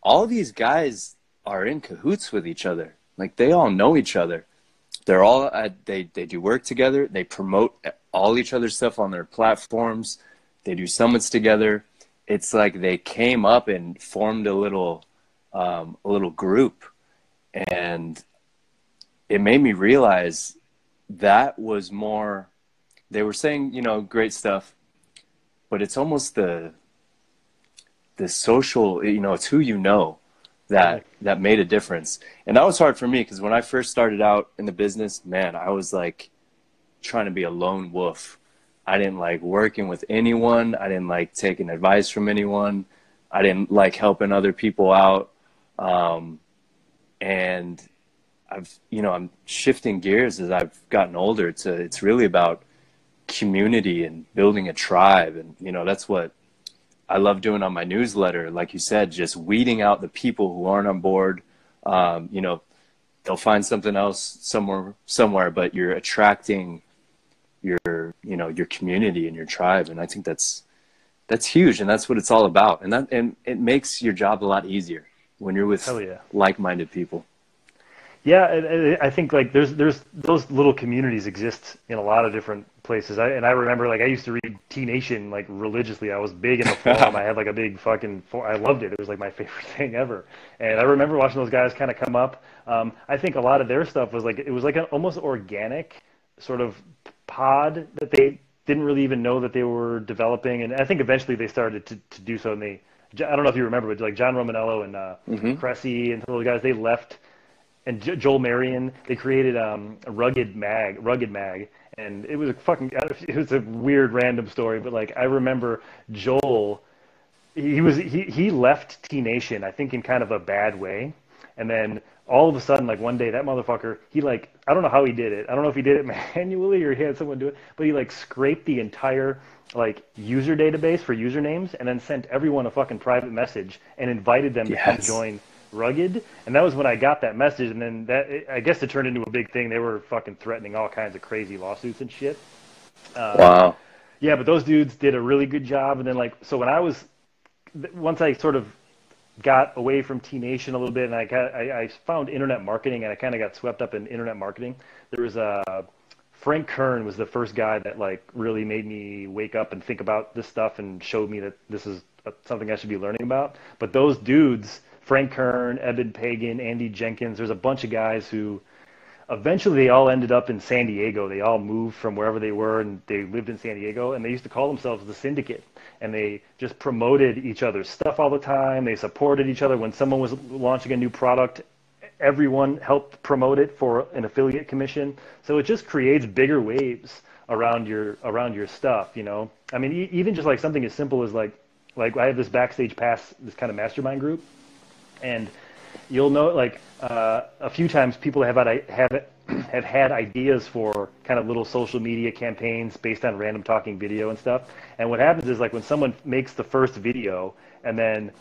all these guys are in cahoots with each other. Like, they all know each other. They're all, they do work together. They promote all each other's stuff on their platforms. They do summits together. It's like they came up and formed a little group. And it made me realize that was more, they were saying, you know, great stuff, but it's almost the social, you know, it's who you know that made a difference. And that was hard for me, because when I first started out in the business, man, I was like trying to be a lone wolf. I didn't like working with anyone. I didn't like taking advice from anyone. I didn't like helping other people out. And I'm shifting gears as I've gotten older to, it's really about community and building a tribe. And, you know, that's what I love doing on my newsletter. Like you said, just weeding out the people who aren't on board. You know, they'll find something else somewhere, but you're attracting your community and your tribe. And I think that's huge. And that's what it's all about. And it makes your job a lot easier when you're with like-minded people. Yeah, I think like there's those little communities exist in a lot of different places. I remember, like, I used to read T Nation like religiously. I was big in the forum. I had like a big fucking I loved it. It was like my favorite thing ever. And I remember watching those guys kind of come up. I think a lot of their stuff was like, it was like an almost organic sort of pod that they didn't really even know that they were developing. And I think eventually they started to do so. And I don't know if you remember, but like John Romanello and Cressy and those guys, they left. And Joel Marion, they created a Rugged Mag, and it was it was a weird random story, but like I remember Joel, he left T Nation, I think in kind of a bad way, and then all of a sudden, like one day, that motherfucker, he like, I don't know how he did it. I don't know if he did it manually or he had someone do it, but he like scraped the entire like user database for usernames and then sent everyone a fucking private message and invited them to come join Rugged. And that was when I got that message. And then I guess it turned into a big thing. They were fucking threatening all kinds of crazy lawsuits and shit. Wow. Yeah, but those dudes did a really good job. And then like, so once I sort of got away from T Nation a little bit, and I found internet marketing, and I kind of got swept up in internet marketing. There was Frank Kern was the first guy that like really made me wake up and think about this stuff and showed me that this is something I should be learning about. But those dudes, Frank Kern, Eben Pagan, Andy Jenkins, there's a bunch of guys who eventually they all ended up in San Diego. They all moved from wherever they were, and they lived in San Diego, and they used to call themselves the Syndicate. And they just promoted each other's stuff all the time. They supported each other. When someone was launching a new product, everyone helped promote it for an affiliate commission. So it just creates bigger waves around your stuff, you know? I mean, even just like something as simple as like I have this Backstage Pass, this kind of mastermind group, and you'll know like a few times people have had ideas for kind of little social media campaigns based on random talking video and stuff. And what happens is like when someone makes the first video and then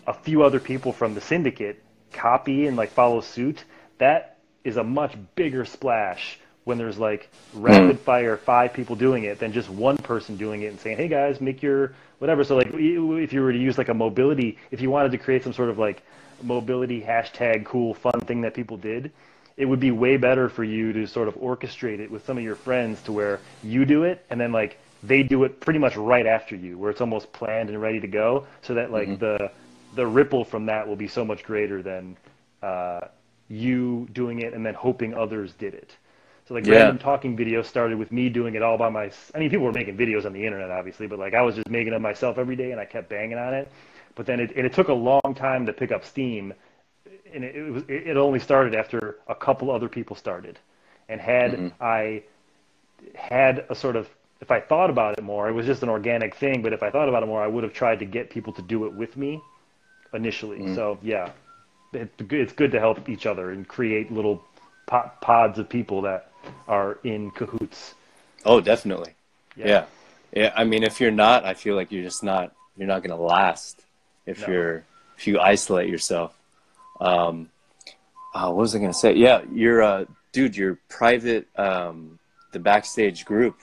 a few other people from the syndicate copy and like follow suit, that is a much bigger splash when there's like rapid fire 5 people doing it than just one person doing it and saying, hey guys, make your whatever. So like if you were to use like a mobility, if you wanted to create some sort of like mobility hashtag cool fun thing that people did, it would be way better for you to sort of orchestrate it with some of your friends to where you do it and then like they do it pretty much right after you, where it's almost planned and ready to go, so that like the ripple from that will be so much greater than you doing it and then hoping others did it. So like random talking videos started with me doing it all by myself. I mean, people were making videos on the internet obviously, but like I was just making them myself every day and I kept banging on it. But then it took a long time to pick up steam, and it only started after a couple other people started. And I had a sort of, if I thought about it more, it was just an organic thing, but if I thought about it more, I would have tried to get people to do it with me initially. So yeah, it's good to help each other and create little pods of people that are in cahoots. Oh, definitely. Yeah. Yeah. Yeah. I mean, if you're not, I feel like you're not going to last if No. if you isolate yourself. What was I going to say? Yeah. Dude, your private, the backstage group,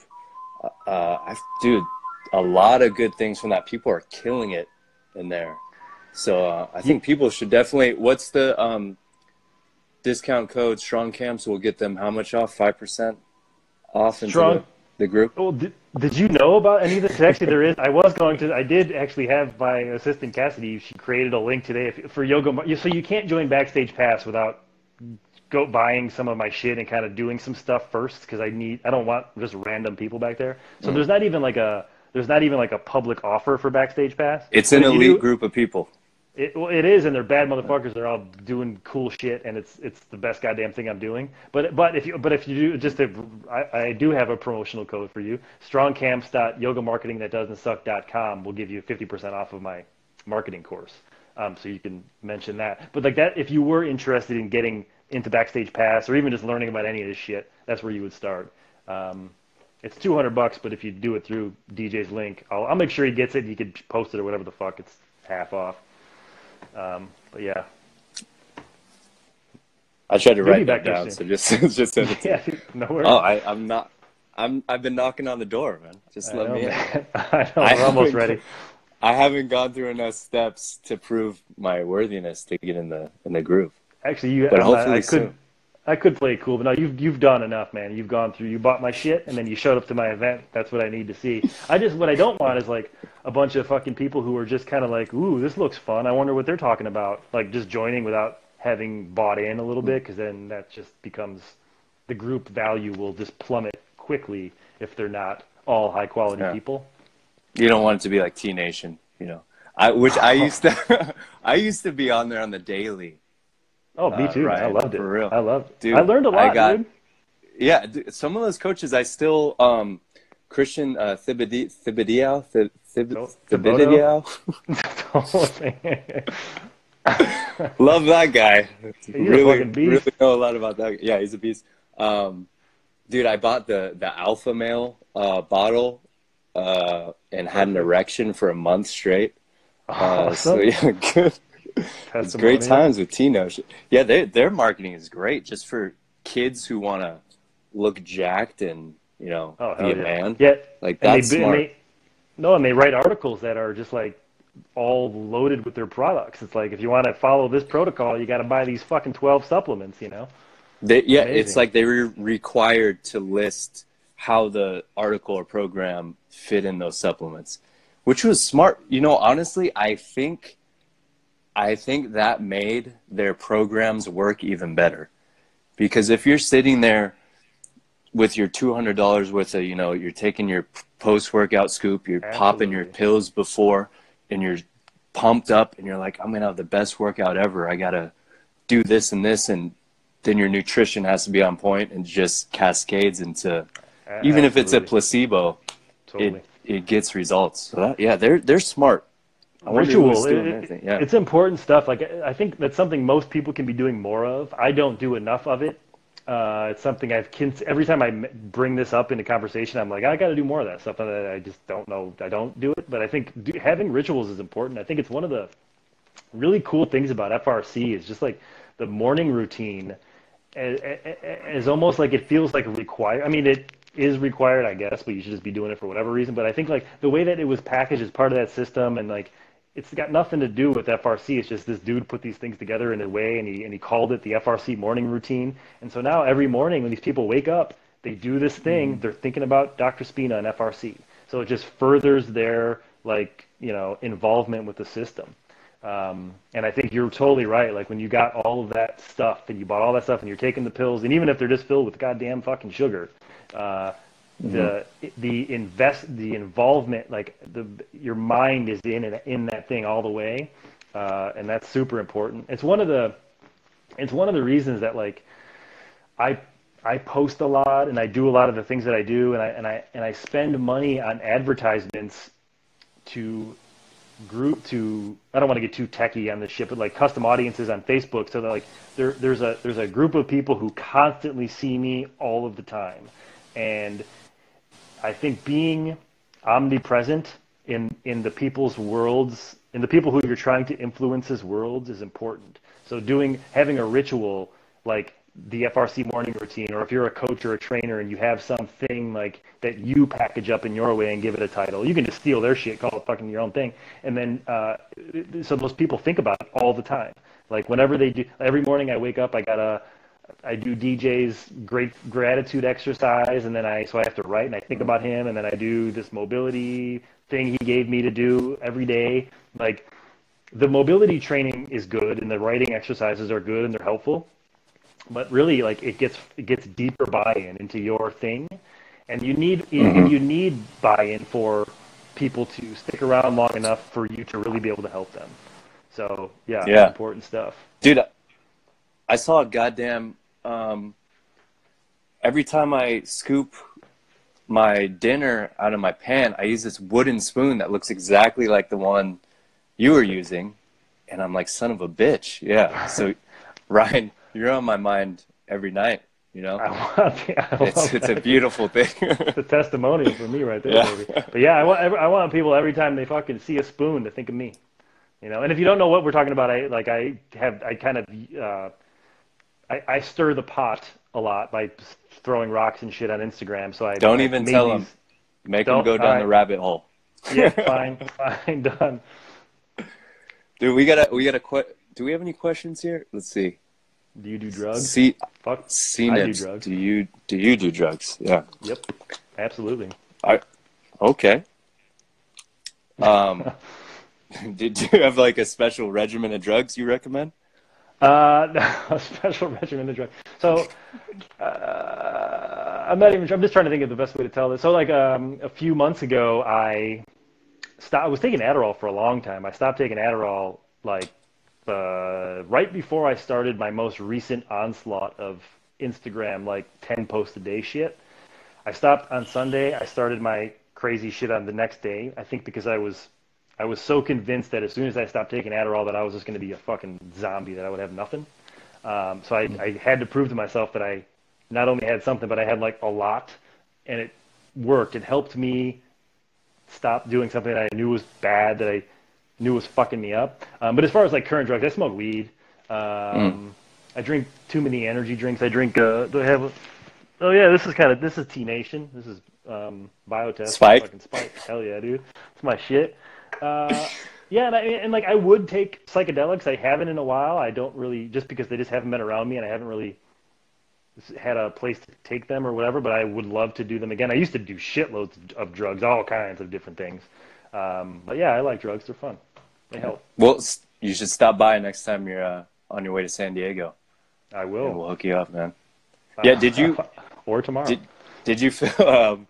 dude, a lot of good things from that. People are killing it in there. So, I think people should definitely, what's the, discount code Strong Camps will get them how much off? 5% off into Strong. the group? Oh, did you know about any of this? Actually, there is. I did actually have my assistant Cassidy. She created a link today for yoga. So you can't join Backstage Pass without buying some of my shit and kind of doing some stuff first because I don't want just random people back there. So Mm. there's not even like a public offer for Backstage Pass. It's But an if you elite do, group of people. it is, and they're bad motherfuckers. They're all doing cool shit, and it's the best goddamn thing I'm doing. But if you do I do have a promotional code for you. Strongcamps.yogamarketingthatdoesn'tsuck.com will give you 50% off of my marketing course. So you can mention that. But like that, if you were interested in getting into Backstage Pass or even just learning about any of this shit, that's where you would start. It's $200, but if you do it through DJ's link, I'll make sure he gets it. You could post it or whatever the fuck. It's half off. But yeah, I tried to you'll be write that back there down, soon. so just send it to Yeah, me. no worries. Oh, I'm not. I've been knocking on the door, man. Just I let know, me in. man. I know. I We're almost haven't ready. I haven't gone through enough steps to prove my worthiness to get in the group, Actually, but I'm not. hopefully soon. I could play it cool, but no, you've done enough, man. You've gone through. You bought my shit, and then you showed up to my event. That's what I need to see. What I don't want is like a bunch of fucking people who are just kind of like, ooh, this looks fun. I wonder what they're talking about. Like just joining without having bought in a little bit, because then that just becomes the group value will just plummet quickly if they're not all high quality Yeah. people. You don't want it to be like T Nation, you know. Which I used to I used to be on there on the daily, Oh, me too, man. I Ryan, loved it. for real. I loved it. I Dude, learned a I lot, got dude. yeah, some of those coaches I still Christian Thibodeau, Thibodeau. love that guy. He's a fucking Really beast. know a lot about that. Yeah, he's a beast. Dude, I bought the alpha male bottle and had an Perfect. erection for a month straight. So Awesome. yeah, good. It's great Testimonial. times with Tino. Yeah, their marketing is great just for kids who want to look jacked and Oh be hell a yeah. man. Yeah, Like and that's smart. they write articles that are just like all loaded with their products. It's like if you want to follow this protocol, you got to buy these fucking 12 supplements. It's Yeah, it's amazing. like they were required to list how the article or program fit in those supplements, which was smart. Honestly, I think that made their programs work even better. Because if you're sitting there with your $200 worth of, you're taking your post-workout scoop, you're popping your Absolutely. pills before, and you're pumped up, and you're like, I'm gonna have the best workout ever. I gotta do this and this, and then your nutrition has to be on point, and just cascades into, even if it's a Absolutely. placebo, it Totally. it gets results. So yeah, they're smart. I wonder who's Ritual. doing anything. Yeah. It's important stuff. Like I think that's something most people can be doing more of. I don't do enough of it. It's something every time I bring this up into conversation, I'm like, I got to do more of that stuff. And I just don't know. I don't do it. But I think having rituals is important. I think it's one of the really cool things about FRC is just like the morning routine is almost like it feels like required. I mean, it is required, I guess, but you should just be doing it for whatever reason. But I think like the way that it was packaged as part of that system and like it's got nothing to do with FRC. It's just this dude put these things together in a way, and he called it the FRC morning routine. And so now every morning when these people wake up, they do this thing. They're thinking about Dr. Spina and FRC. So it just furthers their involvement with the system. And I think you're totally right. Like when you got all of that stuff, and you bought all that stuff, and you're taking the pills, and even if they're just filled with goddamn fucking sugar, the involvement, like your mind is in that thing all the way, and that's super important. It's one of the reasons that like I post a lot and I do a lot of the things that I do, and I spend money on advertisements to group to, I don't want to get too techie on this shit, but like custom audiences on Facebook, so that like there's a group of people who constantly see me all of the time, and I think being omnipresent in the people's worlds, in the people who you're trying to influence's worlds, is important. So having a ritual like the FRC morning routine, or if you're a coach or a trainer and you have something like that you package up in your way and give it a title, you can just steal their shit, call it fucking your own thing, and then so those people think about it all the time. Like whenever they do, every morning I wake up, I do DJ's great gratitude exercise, and then so I have to write and I think about him, and then I do this mobility thing he gave me to do every day. Like the mobility training is good and the writing exercises are good and they're helpful. But really, like it gets deeper buy-in into your thing, and you need buy-in for people to stick around long enough for you to really be able to help them. So yeah. Important stuff, dude. I saw a goddamn every time I scoop my dinner out of my pan, I use this wooden spoon that looks exactly like the one you were using, and I'm like, son of a bitch. Yeah. So Ryan, you're on my mind every night, you know? It's a beautiful thing. It's a testimonial for me right there, baby. But yeah, I want people every time they fucking see a spoon to think of me, you know? And if you don't know what we're talking about, I stir the pot a lot by throwing rocks and shit on Instagram. So don't even tell them. Make them go down the rabbit hole. Yeah, fine, done. Dude, do we have any questions here? Let's see. Do you do drugs? Fuck. I do drugs. Do you do drugs? Yeah. Yep. Absolutely. Okay. Did you have like a special regimen of drugs you recommend? No, a special regimen of drugs. So I'm just trying to think of the best way to tell this. So like a few months ago, I was taking Adderall for a long time. I stopped taking Adderall like right before I started my most recent onslaught of Instagram, like 10 posts a day shit. I stopped on Sunday. I started my crazy shit on the next day. I think because I was so convinced that as soon as I stopped taking Adderall that I was just going to be a fucking zombie, that I would have nothing. So I had to prove to myself that I not only had something, but I had like a lot, and it worked. It helped me stop doing something that I knew was bad, that I knew was fucking me up. But as far as like current drugs, I smoke weed. I drink too many energy drinks. I drink. Do I have? Oh yeah, this is T Nation. This is Biotest. Spike. Fucking Spike. Hell yeah, dude. It's my shit. Yeah, and like I would take psychedelics. I haven't in a while. I don't really, just because they just haven't been around me, and I haven't really had a place to take them or whatever. But I would love to do them again. I used to do shitloads of drugs, all kinds of different things. But yeah, I like drugs. They're fun. They help. Well, you should stop by next time you're on your way to San Diego. I will. And we'll hook you up, man. Yeah, did you? Or tomorrow. Did you feel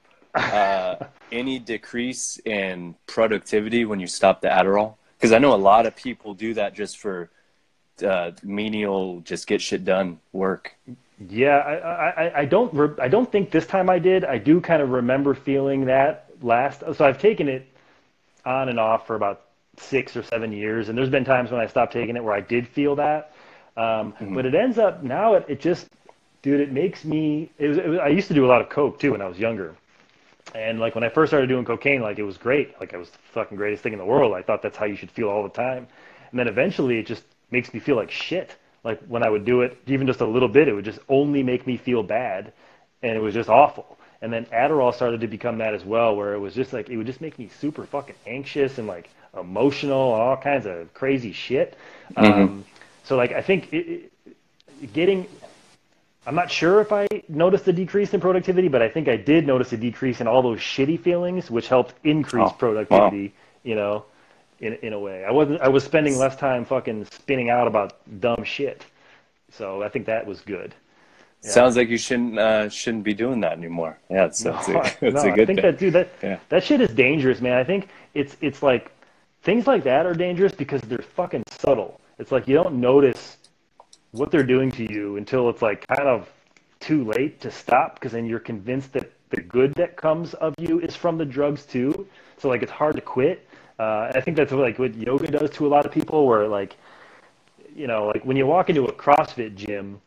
any decrease in productivity when you stopped the Adderall? Because I know a lot of people do that just for menial, just get shit done work. Yeah, I don't think this time I did. I do kind of remember feeling that last. So I've taken it on and off for about 6 or 7 years, and there's been times when I stopped taking it where I did feel that. But it ends up now. It just, dude, it makes me. I used to do a lot of coke too when I was younger, and like when I first started doing cocaine, like it was great. Like it was the fucking greatest thing in the world. I thought that's how you should feel all the time. And then eventually, it just makes me feel like shit. Like when I would do it, even just a little bit, it would just only make me feel bad, and it was just awful. And then Adderall started to become that as well, where it was just like it would just make me super fucking anxious and like emotional and all kinds of crazy shit. So like I think I'm not sure if I noticed a decrease in productivity, but I think I did notice a decrease in all those shitty feelings, which helped increase productivity. Wow. You know, in a way, I was spending less time fucking spinning out about dumb shit. So I think that was good. Yeah. Sounds like you shouldn't be doing that anymore. Yeah, it's a good I think thing. That shit is dangerous, man. I think it's like things like that are dangerous because they're fucking subtle. It's like you don't notice what they're doing to you until it's like kind of too late to stop, because then you're convinced that the good that comes of you is from the drugs too. So like it's hard to quit. I think that's like what yoga does to a lot of people, where like, like when you walk into a CrossFit gym,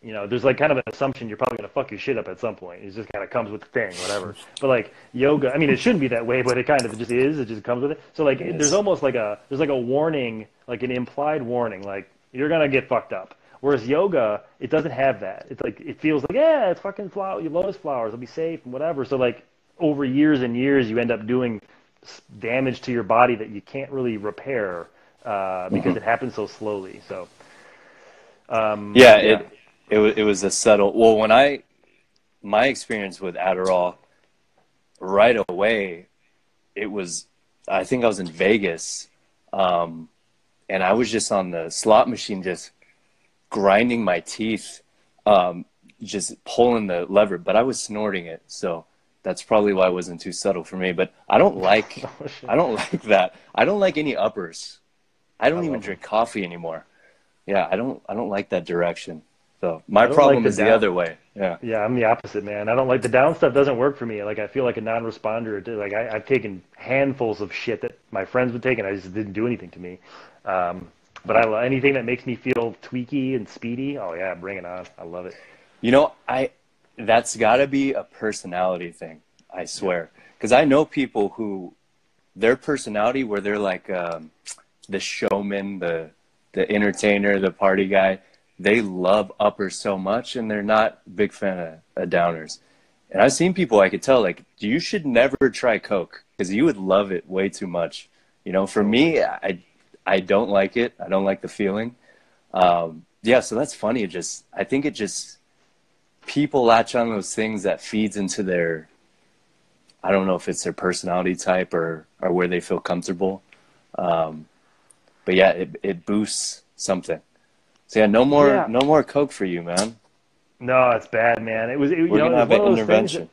there's like kind of an assumption you're probably gonna fuck your shit up at some point. It just kind of comes with the thing, whatever. But like yoga, I mean, it shouldn't be that way, but it kind of just is. It just comes with it. So like, there's Yes. almost like a warning, like an implied warning, like you're gonna get fucked up. Whereas yoga, it doesn't have that. It's like it feels like, yeah, it's fucking lotus flowers. It'll be safe and whatever. So like over years and years, you end up doing damage to your body that you can't really repair because Hmm. it happens so slowly. So Yeah, yeah. it was a subtle. Well, when I my experience with Adderall right away, it was I think I was in Vegas, um, and I was just on the slot machine, just grinding my teeth, um, just pulling the lever, but I was snorting it, so that's probably why it wasn't too subtle for me. But Oh, shit. I don't like that. I don't like any uppers. I I don't even love them. drink coffee anymore. Yeah, I don't like that direction. So my I don't like problem the is the down. other way. Yeah. Yeah, I'm the opposite, man. I don't like the down stuff. Doesn't work for me. Like I feel like a non-responder. Like I've taken handfuls of shit that my friends would take, and I just didn't do anything to me. Um, but anything that makes me feel tweaky and speedy. Oh yeah, bring it on. I love it. You know, I that's got to be a personality thing, I Yep. swear. Because I know people who their personality where they're like the showman, the entertainer, the party guy. They love uppers so much, and they're not a big fan of downers. And I've seen people I could tell like you should never try Coke because you would love it way too much. You know, for Totally. me, I don't like it. I don't like the feeling. Yeah, so that's funny. I think it just people latch on those things that feeds into their I don't know if it's their personality type or where they feel comfortable. Um, but yeah, it boosts something. So yeah, Yeah. no more Coke for you, man. No, it's bad, man. We're It gonna was have one an of those things that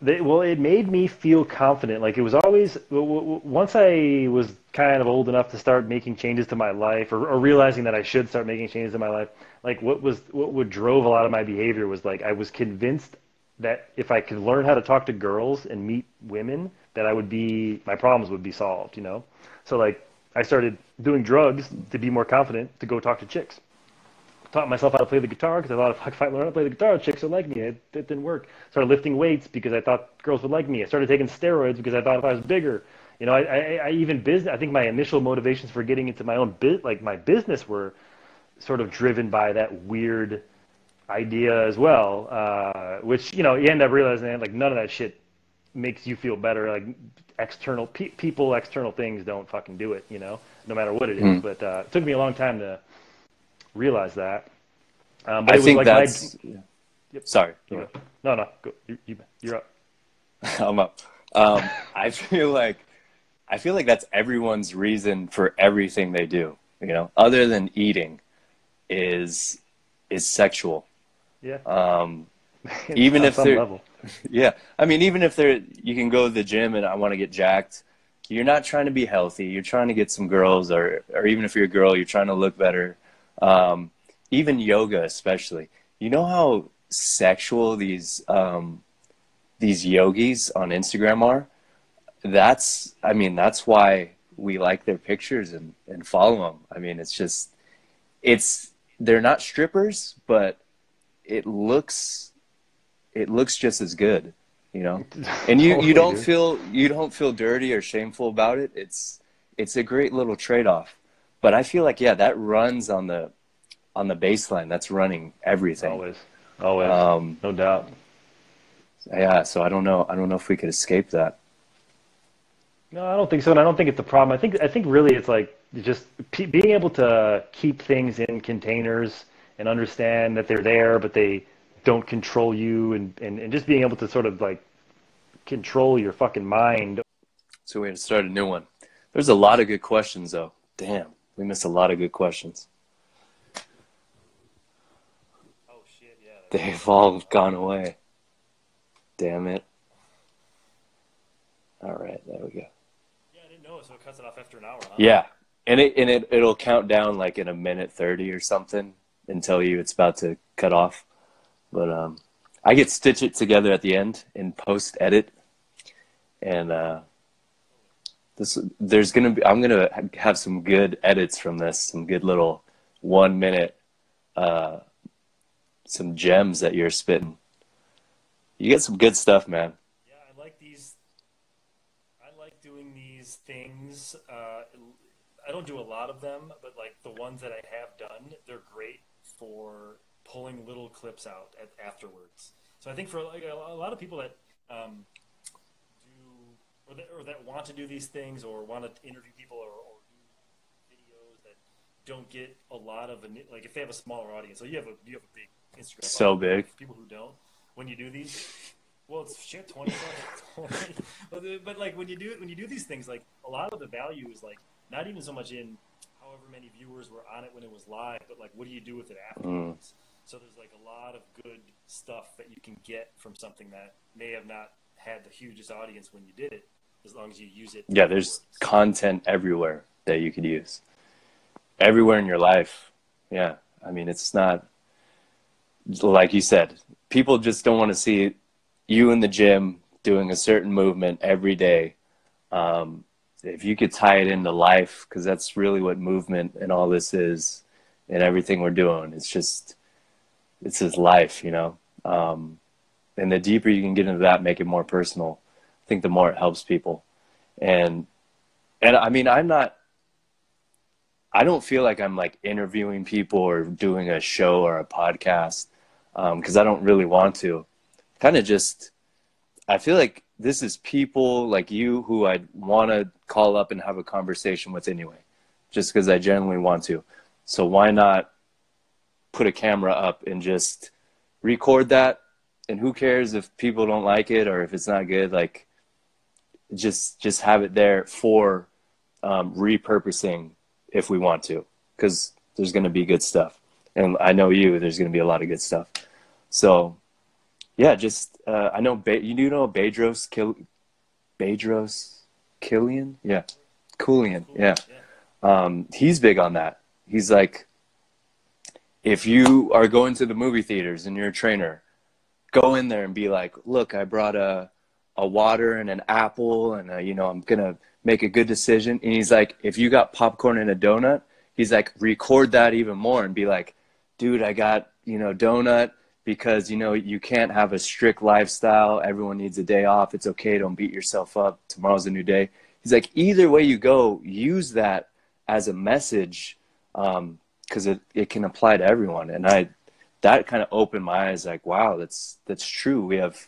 intervention. well, it made me feel confident. Like it was always once I was kind of old enough to start making changes to my life, or realizing that I should start making changes to my life. Like what would drove a lot of my behavior was like I was convinced that if I could learn how to talk to girls and meet women, that my problems would be solved. So like I started doing drugs to be more confident to go talk to chicks. Taught myself how to play the guitar because I thought if I learn how to play the guitar, chicks would like me. It didn't work. Started lifting weights because I thought girls would like me. I started taking steroids because I thought if I was bigger, I even business. I think my initial motivations for getting into my own like my business, were sort of driven by that weird idea as well. Which you end up realizing that like none of that shit makes you feel better. Like people, external things don't fucking do it. No matter what it is. Hmm. But it took me a long time to realize that. But I it was think like my. that's Yep. sorry. You Go go. No, no. Go. You're up. ahead. I'm up. I I feel like that's everyone's reason for everything they do. You know, other than eating, is is sexual. Yeah. Um, It's even on if some they're level. yeah, I mean, even if they're, you can go to the gym and I want to get jacked. You're not trying to be healthy. You're trying to get some girls, or even if you're a girl, you're trying to look better. Um, even yoga, especially. You know how sexual these yogis on Instagram are? I mean, that's why we like their pictures and follow them. I mean, it's, they're not strippers, but it looks it looks just as good, you know. And Totally, dude. you don't feel dirty or shameful about it. It's a great little trade off. But I feel like yeah, that runs on the baseline. That's running everything. Always. Always. Um, No doubt. yeah, so I don't know if we could escape that. No, I don't think so, and I don't think it's a problem. I think really it's like just being able to keep things in containers and understand that they're there, but they don't control you, and just being able to sort of like control your fucking mind. So we had to start a new one. There's a lot of good questions though. Damn, we missed a lot of good questions. Oh shit, yeah. They've all gone away. Damn it. All right, there we go. Yeah, I didn't know it, so it cuts it off after an hour, huh? Yeah, it'll count down like in a minute 30 or something and tell you it's about to cut off. But I get stitch it together at the end in post edit, and I'm gonna have some good edits from this, some good little 1 minute, uh, some gems that you're spitting. You get some good stuff, man. Yeah, I like these. I like doing these things. I don't do a lot of them, but like the ones that I have done, they're great for pulling little clips out afterwards. So I think for like a lot of people that do or that want to do these things or want to interview people or do videos that don't get a lot of like if they have a smaller audience. So you have a big Instagram So following, but big. like people who don't, when you do these, well, it's shit 20 bucks. But like when you do these things, like a lot of the value is like not even so much in however many viewers were on it when it was live, but like what do you do with it Mm. afterwards? So there's like a lot of good stuff that you can get from something that may have not had the hugest audience when you did it, as long as you use it Yeah, there's afterwards. content everywhere that you could use. Everywhere in your life. Yeah. I mean, it's not like you said, people just don't want to see you in the gym doing a certain movement every day. Um, if you could tie it into life, because that's really what movement and all this is, and everything we're doing. It's just life, you know. And the deeper you can get into that, make it more personal. I think the more it helps people. And I mean, I don't feel like I'm like interviewing people or doing a show or a podcast because I don't really want to. Kind of just, I feel like this is people like you who I'd want to call up and have a conversation with anyway, just because I genuinely want to. So why not put a camera up and just record that? And who cares if people don't like it or if it's not good? Like, just have it there for repurposing if we want to, because there's going to be good stuff, and I know there's going to be a lot of good stuff. So yeah, just I know you do know Bedros Killian, yeah, Koulian, Cool. yeah. Yeah. He's big on that. He's like, if you are going to the movie theaters and you're a trainer, go in there and be like, look, I brought a water and an apple, and I'm gonna make a good decision. And he's like, if you got popcorn and a donut, he's like, record that even more and be like, dude, I got donut because you can't have a strict lifestyle. Everyone needs a day off. It's okay. Don't beat yourself up. Tomorrow's a new day. He's like, either way you go, use that as a message, because it can apply to everyone. And that kind of opened my eyes, like, wow, that's true. We have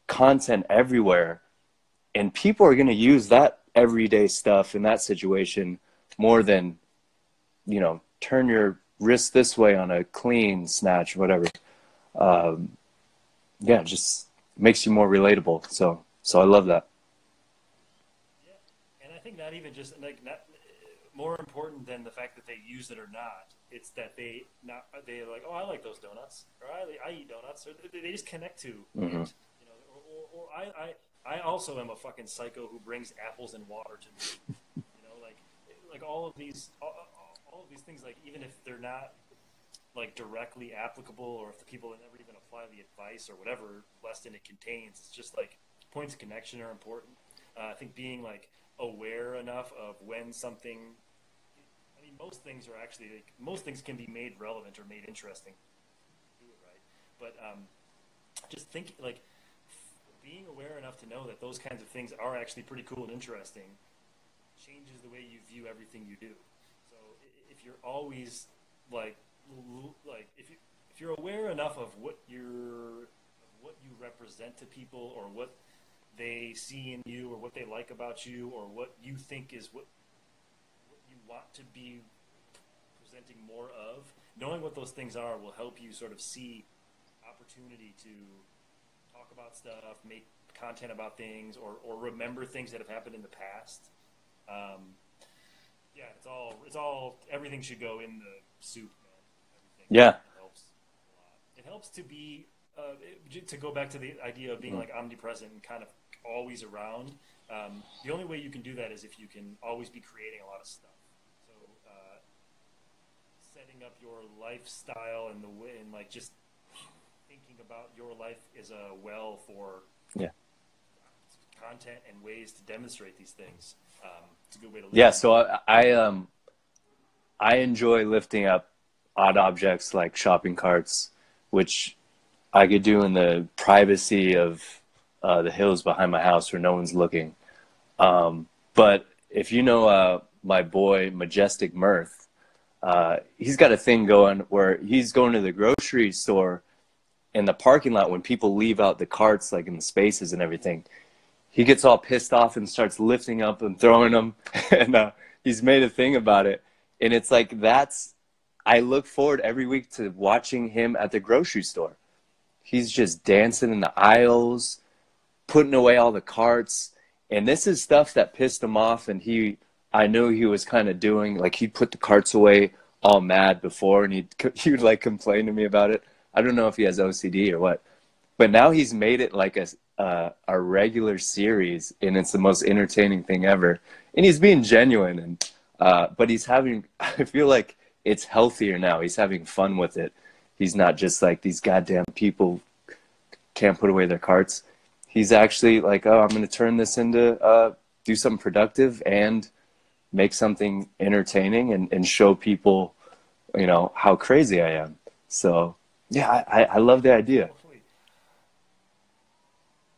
content everywhere, and people are going to use that everyday stuff in that situation more than turn your wrist this way on a clean snatch or whatever. Yeah, just makes you more relatable. So I love that. Yeah, and I think not even just like not more important than the fact that they use it or not. It's that they're like, oh, I like those donuts, or I eat donuts, or they just connect to Mm-hmm. it, or I also am a fucking psycho who brings apples and water to me, like all of these things, like even if they're not like directly applicable, or if the people never even apply the advice or whatever lesson it contains, it's just like points of connection are important. I think being like aware enough of when something. I mean, most things are actually like, most things can be made relevant or made interesting. Do it right, but just think like being aware enough to know that those kinds of things are actually pretty cool and interesting changes the way you view everything you do. So if you're always like if you're aware enough of what you represent to people, or what they see in you, or what they like about you, or what you think is what you want to be presenting more of, knowing what those things are will help you sort of see opportunity to talk about stuff, make content about things, or remember things that have happened in the past. Yeah, it's all everything should go in the soup, man. Everything. Yeah. It helps a lot. It helps to be to go back to the idea of being like omnipresent and kind of always around. The only way you can do that is if you can always be creating a lot of stuff. So setting up your lifestyle and the way, and like just thinking about your life as a well for Yeah. content and ways to demonstrate these things. It's a good way to live. Yeah, so I enjoy lifting up odd objects like shopping carts, which I could do in the privacy of the hills behind my house where no one's looking. But if you know my boy Majestic Mirth, he's got a thing going where he's going to the grocery store in the parking lot when people leave out the carts, like in the spaces and everything. He gets all pissed off and starts lifting up and throwing them, and he's made a thing about it. And it's like I look forward every week to watching him at the grocery store. He's just dancing in the aisles, putting away all the carts. And this is stuff that pissed him off, and I knew he was kind of doing, like, he'd put the carts away all mad before, and he would like complain to me about it. I don't know if he has OCD or what, but now he's made it like a regular series, and it's the most entertaining thing ever. And he's being genuine, and but I feel like it's healthier now. He's having fun with it. He's not just like, these goddamn people can't put away their carts. He's actually like, oh, I'm going to turn this into do something productive and make something entertaining and show people, you know, how crazy I am. So yeah, I love the idea.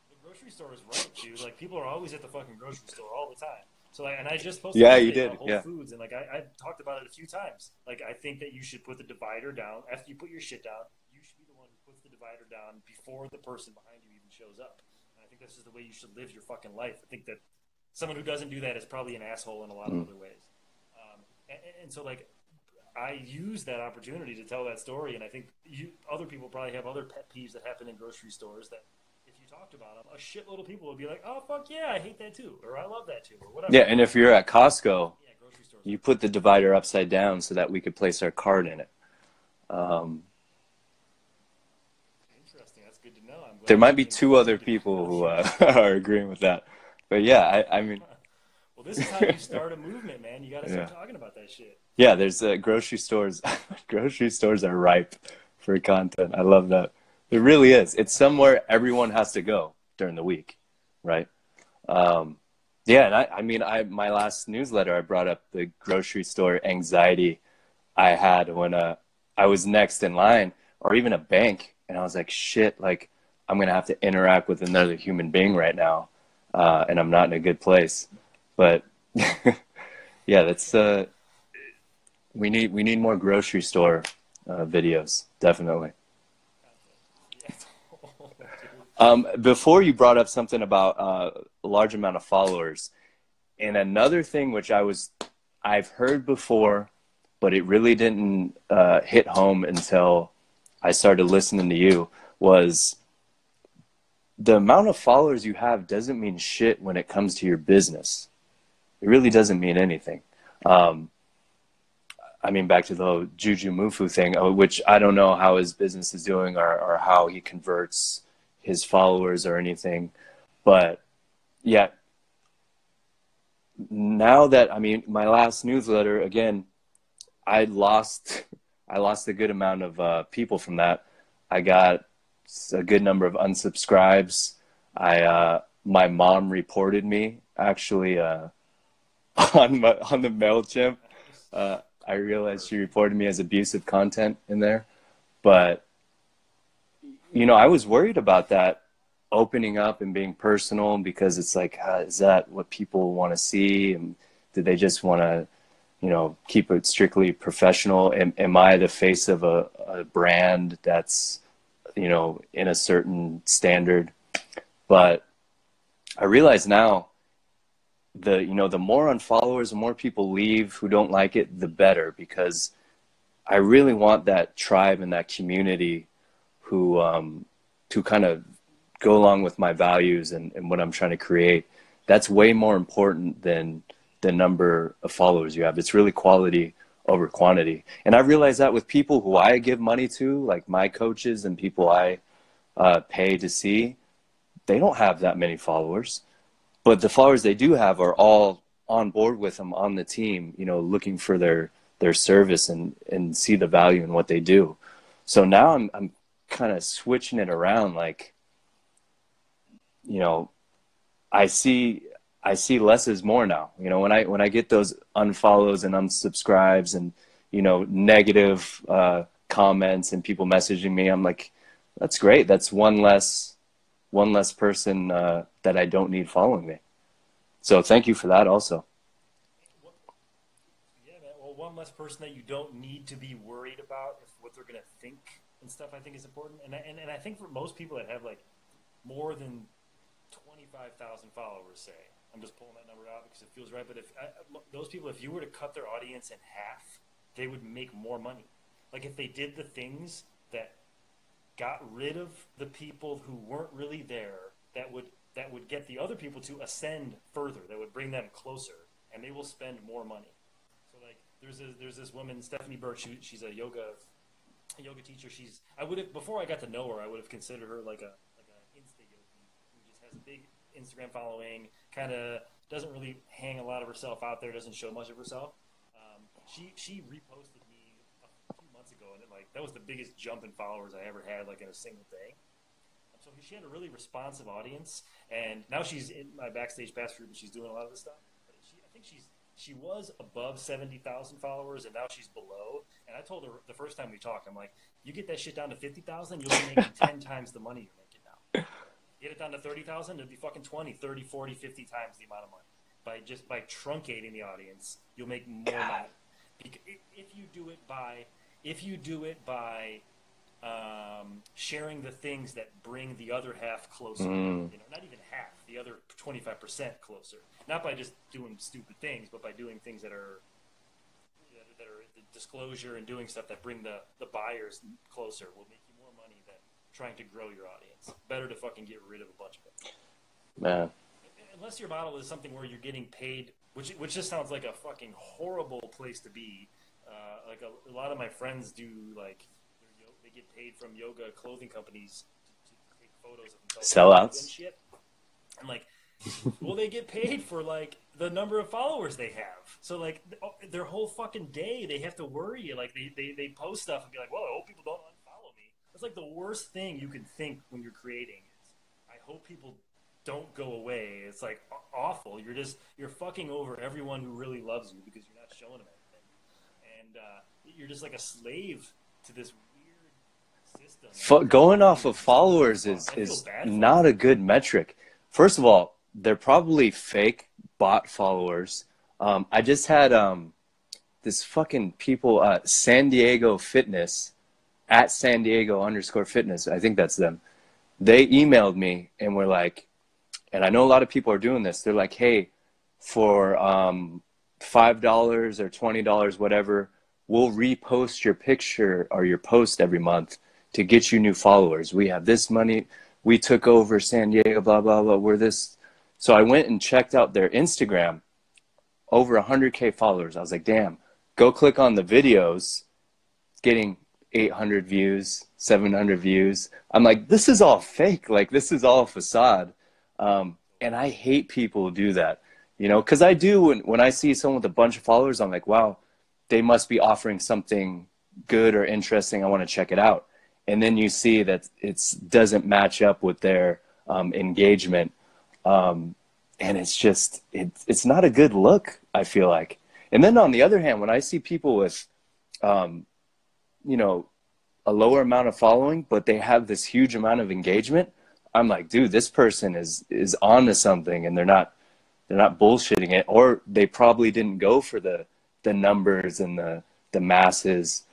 The grocery store is right, dude. Like, people are always at the fucking grocery store all the time. So, like, and I just posted about Whole Foods, and like I talked about it a few times. Like, I think that you should put the divider down after you put your shit down. You should be the one who puts the divider down before the person behind you even shows up. And I think this is the way you should live your fucking life. I think that someone who doesn't do that is probably an asshole in a lot of other ways. And so, like, I use that opportunity to tell that story, and I think other people probably have other pet peeves that happen in grocery stores that, if you talked about them, a shitload of people would be like, oh, fuck yeah, I hate that too, or I love that too, or whatever. Yeah, and if you're at Costco, you put the divider upside down so that we could place our card in it. Interesting. That's good to know. There might be two other people who are agreeing with that. But yeah, I mean... Well, this is how you start a movement, man. You got to start talking about that shit. Yeah, there's grocery stores. Grocery stores are ripe for content. I love that. It really is. It's somewhere everyone has to go during the week, right? Yeah, and I mean, my last newsletter, I brought up the grocery store anxiety I had when I was next in line, or even a bank, and I was like, shit, like, I'm going to have to interact with another human being right now, and I'm not in a good place. But yeah, that's we need more grocery store videos, definitely. Before, you brought up something about a large amount of followers, and another thing which I've heard before, but it really didn't hit home until I started listening to you, was the amount of followers you have doesn't mean shit when it comes to your business. It really doesn't mean anything. I mean, back to the whole Juju Mufu thing, which I don't know how his business is doing or how he converts his followers or anything. But yeah, now that, I mean, my last newsletter, again, I lost a good amount of people from that. I got a good number of unsubscribes. My mom reported me, actually, on the MailChimp. I realized she reported me as abusive content in there. But, you know, I was worried about that opening up and being personal, because it's like, is that what people want to see? And do they just want to, you know, keep it strictly professional? Am I the face of a brand that's, you know, in a certain standard? But I realize now, the more unfollowers, the more people leave who don't like it, the better, because I really want that tribe and that community who to kind of go along with my values and what I'm trying to create. That's way more important than the number of followers you have. It's really quality over quantity. And I realize that with people who I give money to, like my coaches and people I pay to see, they don't have that many followers. But the followers they do have are all on board with them on the team, you know, looking for their service and see the value in what they do. So now I'm kind of switching it around, like, you know, I see I see less is more now. You know, when I get those unfollows and unsubscribes and negative comments and people messaging me, I'm like, that's great. That's one less person that I don't need following me. So thank you for that also. Yeah, man. Well, one less person that you don't need to be worried about if what they're gonna think and stuff. I think is important, and I think for most people that have like more than 25,000 followers, say, I'm just pulling that number out because it feels right. But if those people, if you were to cut their audience in half, they would make more money. Like if they did the things that got rid of the people who weren't really there, that would get the other people to ascend further. That would bring them closer, and they will spend more money. So like there's this woman Stephanie Birch. She's a yoga teacher. I would have before I got to know her, I would have considered her like a insta yogi who just has a big Instagram following. Kind of doesn't really hang a lot of herself out there. Doesn't show much of herself. She reposted me a few months ago, and that was the biggest jump in followers I ever had like in a single day. So she had a really responsive audience, and now she's in my backstage pass group, and she's doing a lot of this stuff. But I think she was above 70,000 followers, and now she's below. And I told her the first time we talked, I'm like, you get that shit down to 50,000, you'll be making 10 times the money you're making now. Get it down to 30,000, it'd be fucking 20, 30, 40, 50 times the amount of money. By truncating the audience, you'll make more money. If you do it by sharing the things that bring the other half closer. Not even half, the other 25% closer. Not by just doing stupid things, but by doing things that are the disclosure and doing stuff that bring the buyers closer will make you more money than trying to grow your audience. Better to fucking get rid of a bunch of it. Man. Unless your model is something where you're getting paid, which just sounds like a fucking horrible place to be. Like a lot of my friends do like. They get paid from yoga clothing companies to take photos of themselves and Sellouts. shit. And like, well, they get paid for like the number of followers they have. So like their whole fucking day, they have to worry. Like they post stuff and be like, well, I hope people don't unfollow me. That's like the worst thing you can think when you're creating is, I hope people don't go away. It's like awful. You're fucking over everyone who really loves you because you're not showing them anything. And you're just like a slave to this system. Going off of followers is not a good metric. First of all, they're probably fake bot followers. I just had this fucking people San Diego Fitness at San Diego _fitness. I think that's them. They emailed me and were like, and I know a lot of people are doing this. They're like, hey, for $5 or $20, whatever, we'll repost your picture or your post every month to get you new followers. We have this money. We took over San Diego, blah, blah, blah. We're this. So I went and checked out their Instagram, over 100K followers. I was like, damn, go click on the videos, getting 800 views, 700 views. I'm like, this is all fake. Like, this is all facade. And I hate people who do that, because I do when I see someone with a bunch of followers, I'm like, wow, they must be offering something good or interesting. I want to check it out. And then you see that it doesn't match up with their engagement. And it's just, it's not a good look, I feel like. And then on the other hand, when I see people with, a lower amount of following, but they have this huge amount of engagement, I'm like, dude, this person is on to something, and they're not bullshitting it, or they probably didn't go for the numbers and the masses.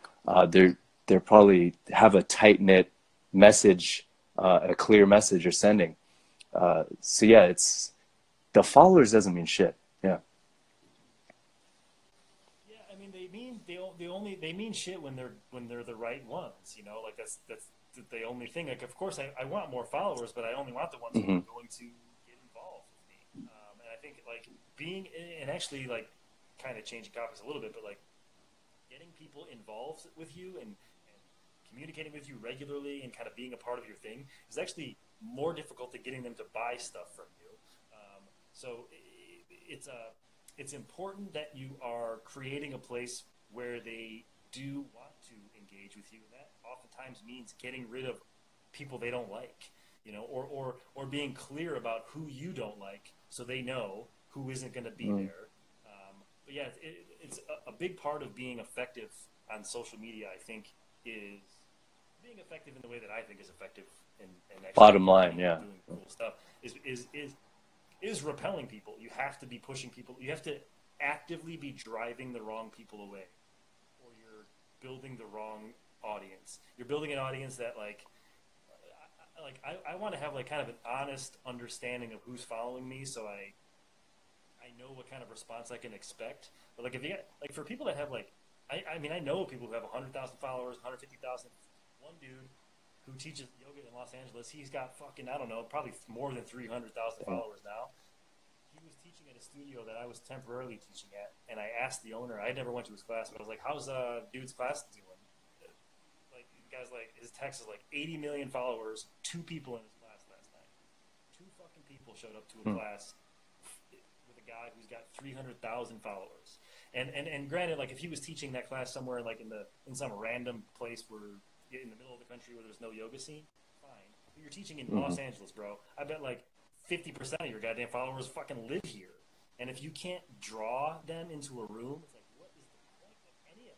They're probably have a tight knit message, a clear message you're sending. So yeah, it's the followers doesn't mean shit. Yeah. Yeah, I mean they mean shit when they're the right ones. Like that's the only thing. Like, of course, I want more followers, but I only want the ones who are going to get involved with me. And I think like being and actually like kind of changing topics a little bit, but like getting people involved with you and communicating with you regularly and kind of being a part of your thing is actually more difficult than getting them to buy stuff from you. So it's important that you are creating a place where they do want to engage with you, and that oftentimes means getting rid of people they don't like. or being clear about who you don't like, so they know who isn't going to be there. But yeah, it's a big part of being effective on social media. I think is being effective in the way that I think is effective and actually Bottom line, yeah, doing cool stuff is repelling people. You have to be pushing people. You have to actively be driving the wrong people away, or you're building the wrong audience. You're building an audience that I want to have like kind of an honest understanding of who's following me, so I know what kind of response I can expect. But like if you like for people that have like I mean I know people who have 100,000 followers, 150,000. One dude who teaches yoga in Los Angeles, he's got fucking I don't know, probably more than 300,000 followers now. He was teaching at a studio that I was temporarily teaching at, and I asked the owner. I never went to his class, but I was like, "How's dude's class doing?" Like, the guy's like, his text is like 80 million followers, 2 people in his class last night. 2 fucking people showed up to a class with a guy who's got 300,000 followers. And granted, like if he was teaching that class somewhere like in some random place where in the middle of the country where there's no yoga scene, fine. But you're teaching in Los Angeles, bro. I bet like 50% of your goddamn followers fucking live here. And if you can't draw them into a room, it's like, what is the point of any of it?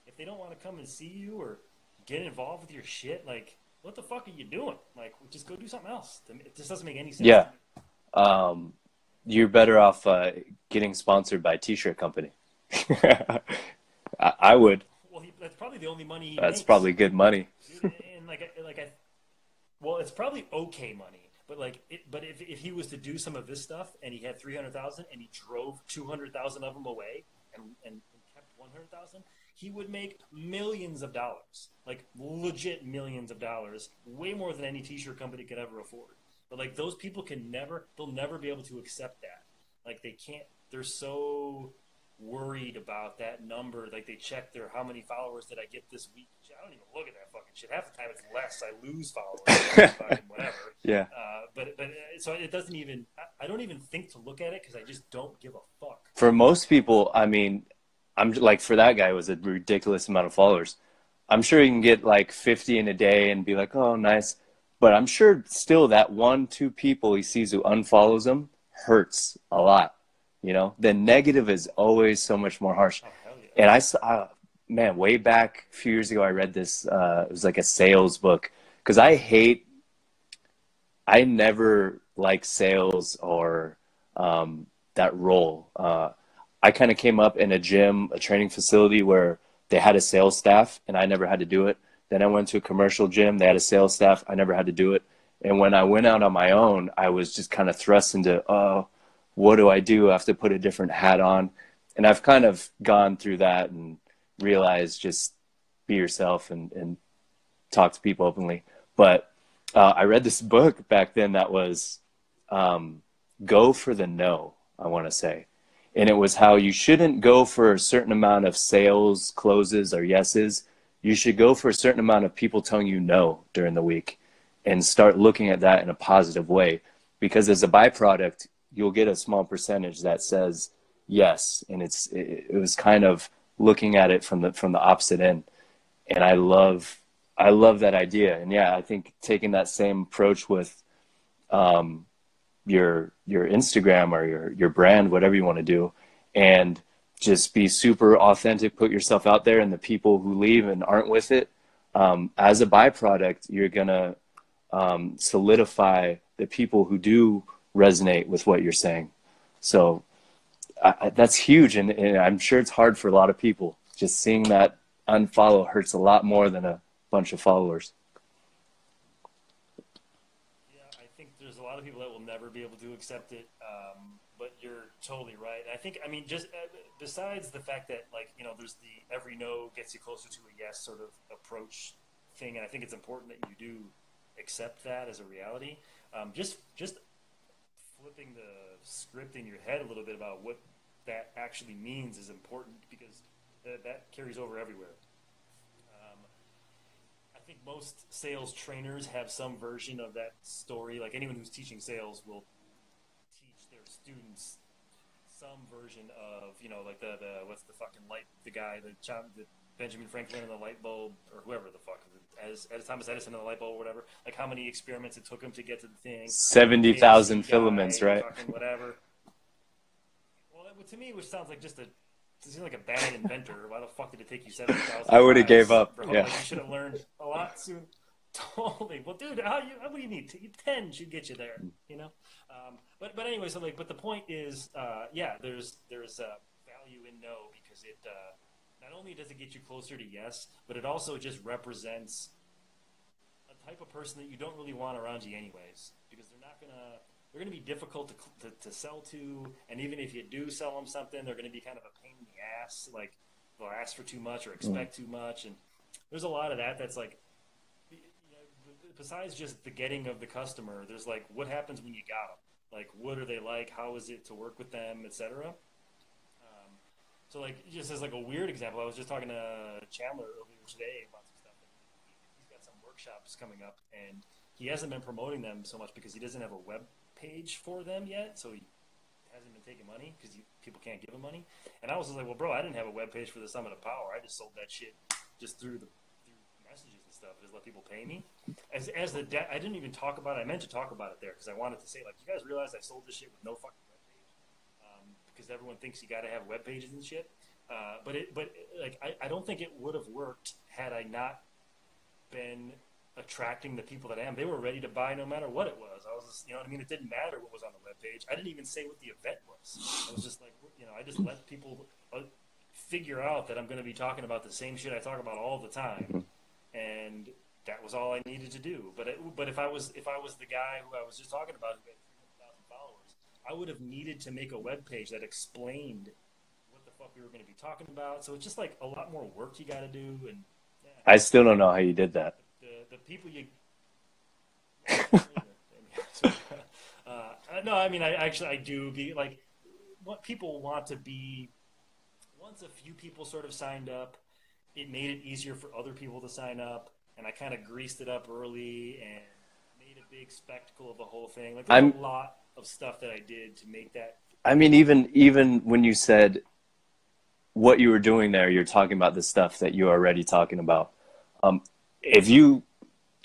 If they don't want to come and see you or get involved with your shit, like, what the fuck are you doing? Like, just go do something else. It just doesn't make any sense. Yeah. You're better off getting sponsored by a t-shirt company. I would. Well, that's probably the only money he That's makes. probably good money. Dude, and well, it's probably okay money. But like, but if he was to do some of this stuff and he had 300,000 and he drove 200,000 of them away and kept 100,000, he would make millions of dollars, like legit millions of dollars, way more than any t-shirt company could ever afford. But like those people they'll never be able to accept that. Like they can't. They're so worried about that number. Like they check how many followers did I get this week. I don't even look at that fucking shit. Half the time it's less. I lose followers. Fucking whatever. Yeah. But so it doesn't even. I don't even think to look at it because I just don't give a fuck. For most people, I mean, I'm like for that guy it was a ridiculous amount of followers. I'm sure he can get like 50 in a day and be like, oh, nice. But I'm sure still that 1-2 people he sees who unfollows him hurts a lot. You know, the negative is always so much more harsh. Oh, hell yeah. And I saw, man, way back a few years ago, I read this. It was like a sales book because I never liked sales or that role. I kind of came up in a gym, a training facility where they had a sales staff and I never had to do it. Then I went to a commercial gym. They had a sales staff. I never had to do it. And when I went out on my own, I was just kind of thrust into, oh, what do I do? I have to put a different hat on. And I've kind of gone through that and realized just be yourself and talk to people openly. But I read this book back then that was Go for the No, I want to say. And it was how you shouldn't go for a certain amount of sales, closes, or yeses. You should go for a certain amount of people telling you no during the week and start looking at that in a positive way. Because as a byproduct, you'll get a small percentage that says yes. And it was kind of looking at it from the opposite end. And I love that idea. And yeah, I think taking that same approach with your Instagram or your brand, whatever you want to do, and just be super authentic, put yourself out there, and the people who leave and aren't with it, as a byproduct, you're going to solidify the people who do resonate with what you're saying. So that's huge. And I'm sure it's hard for a lot of people. Just seeing that unfollow hurts a lot more than a bunch of followers. Yeah, I think there's a lot of people that will never be able to accept it. But you're totally right. I think, I mean, just besides the fact that, like, you know, there's the every no gets you closer to a yes sort of approach thing, and I think it's important that you do accept that as a reality. Just flipping the script in your head a little bit about what that actually means is important because that carries over everywhere. I think most sales trainers have some version of that story. Like anyone who's teaching sales will teach their students some version of, you know, like the what's the fucking light, the guy, the Benjamin Franklin and the light bulb, or whoever the fuck, as Thomas Edison and the light bulb or whatever, like how many experiments it took him to get to the thing. 70,000 filaments, right? Fucking whatever. Well, to me, which sounds like just it seems like a bad inventor. Why the fuck did it take you 70,000? I would have gave up. Yeah. Like you should have learned a lot sooner. Totally. Well, dude, what do you need? 10 should get you there, you know? But anyway, so like, but the point is, there's value in no, because it, not only does it get you closer to yes, but it also just represents a type of person that you don't really want around you anyways, because they're gonna be difficult to sell to, and even if you do sell them something, they're gonna be kind of a pain in the ass. Like they'll ask for too much or expect too much, and there's a lot of that. That's like, you know, besides just the getting of the customer, there's like what happens when you got them. Like what are they like? How is it to work with them, etc. So like just as like a weird example, I was just talking to Chandler earlier today about some stuff. He's got some workshops coming up, and he hasn't been promoting them so much because he doesn't have a web page for them yet, so he hasn't been taking money because people can't give him money. And I was just like, well, bro, I didn't have a web page for the Summit of Power. I just sold that shit just through messages and stuff. Just let people pay me. I didn't even talk about it. I meant to talk about it there because I wanted to say, like, you guys realize I sold this shit with no fucking web page, because everyone thinks you got to have web pages and shit. I don't think it would have worked had I not been attracting the people that I am. They were ready to buy no matter what it was. I was just, you know what I mean? It didn't matter what was on the webpage. I didn't even say what the event was. I was just like, you know, I just let people figure out that I'm going to be talking about the same shit I talk about all the time. And that was all I needed to do. But if I was the guy who I was just talking about who had 300,000 followers, I would have needed to make a webpage that explained what the fuck we were going to be talking about. So it's just like a lot more work you got to do. And yeah. I still don't know how you did that. The people you no, I mean, I do be like, what people want to be. Once a few people sort of signed up, it made it easier for other people to sign up, and I kind of greased it up early and made a big spectacle of the whole thing. Like there's a lot of stuff that I did to make that. I mean, even when you said what you were doing there, you're talking about the stuff that you are already talking about. If you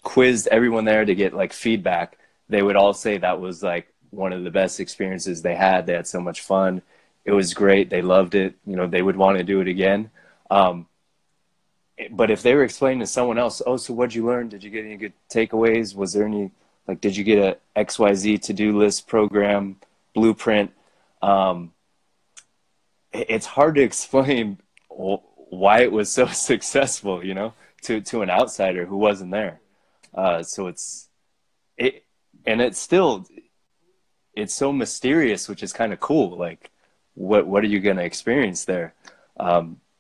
quizzed everyone there to get like feedback, they would all say that was like one of the best experiences they had. They had so much fun. It was great. They loved it. You know, they would want to do it again. But if they were explaining to someone else, oh, so what'd you learn? Did you get any good takeaways? Was there any, like, did you get a XYZ to-do list, program, blueprint? It's hard to explain why it was so successful, you know, to an outsider who wasn't there. So it's so mysterious, which is kind of cool. Like, what are you going to experience there?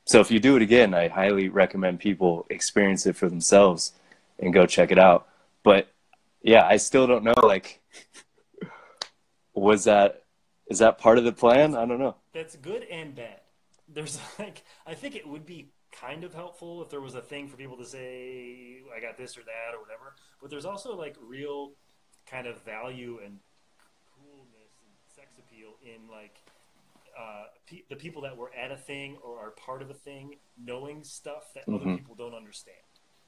So if you do it again, I highly recommend people experience it for themselves and go check it out. But yeah, I still don't know, like, is that part of the plan? I don't know. That's good and bad. There's like, I think it would be kind of helpful if there was a thing for people to say, I got this or that or whatever. But there's also like real kind of value and coolness and sex appeal in like the people that were at a thing or are part of a thing knowing stuff that other people don't understand.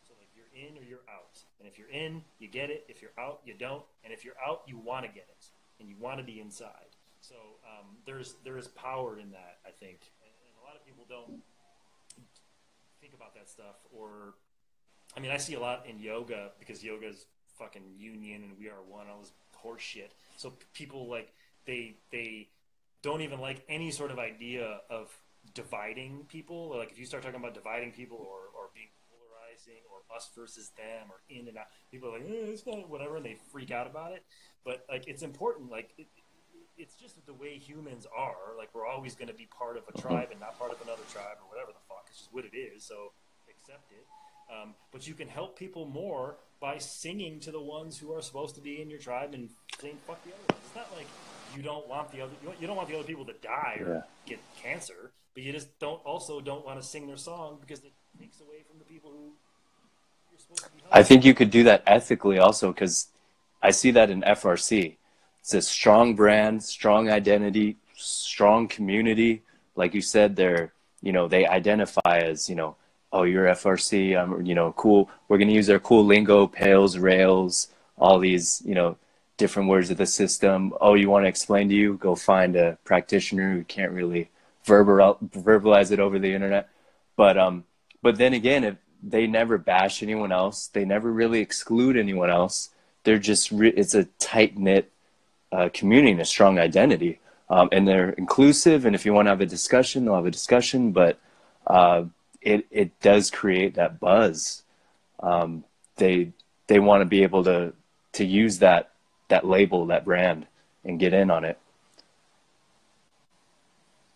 So like you're in or you're out. And if you're in, you get it. If you're out, you don't. And if you're out, you want to get it. And you want to be inside. So there is power in that, I think. And a lot of people don't think about that stuff. Or, I mean, I see a lot in yoga because yoga's fucking union and we are one, all this horse shit. So people like, they don't even like any sort of idea of dividing people. Like if you start talking about dividing people or being polarizing or us versus them or in and out, people are like, it's not whatever, and they freak out about it. But like it's important. Like it's just the way humans are. Like we're always going to be part of a tribe and not part of another tribe or whatever the fuck. It's just what it is. So accept it. But you can help people more by singing to the ones who are supposed to be in your tribe and saying fuck the other ones. It's not like you don't want the other people to die or get cancer, but you just don't want to sing their song because it takes away from the people who you're supposed to be helping. I think you could do that ethically also, because I see that in FRC. It's a strong brand, strong identity, strong community. Like you said, they identify as, oh, you're FRC, you know, cool. We're going to use our cool lingo, Pales, Rails, all these, you know, different words of the system. Oh, you want to explain to you? Go find a practitioner who can't really verbalize it over the internet. But then again, if they never bash anyone else, they never really exclude anyone else. They're just it's a tight knit community and a strong identity, and they're inclusive. And if you want to have a discussion, they'll have a discussion. But it does create that buzz. They want to be able to use that label, that brand, and get in on it.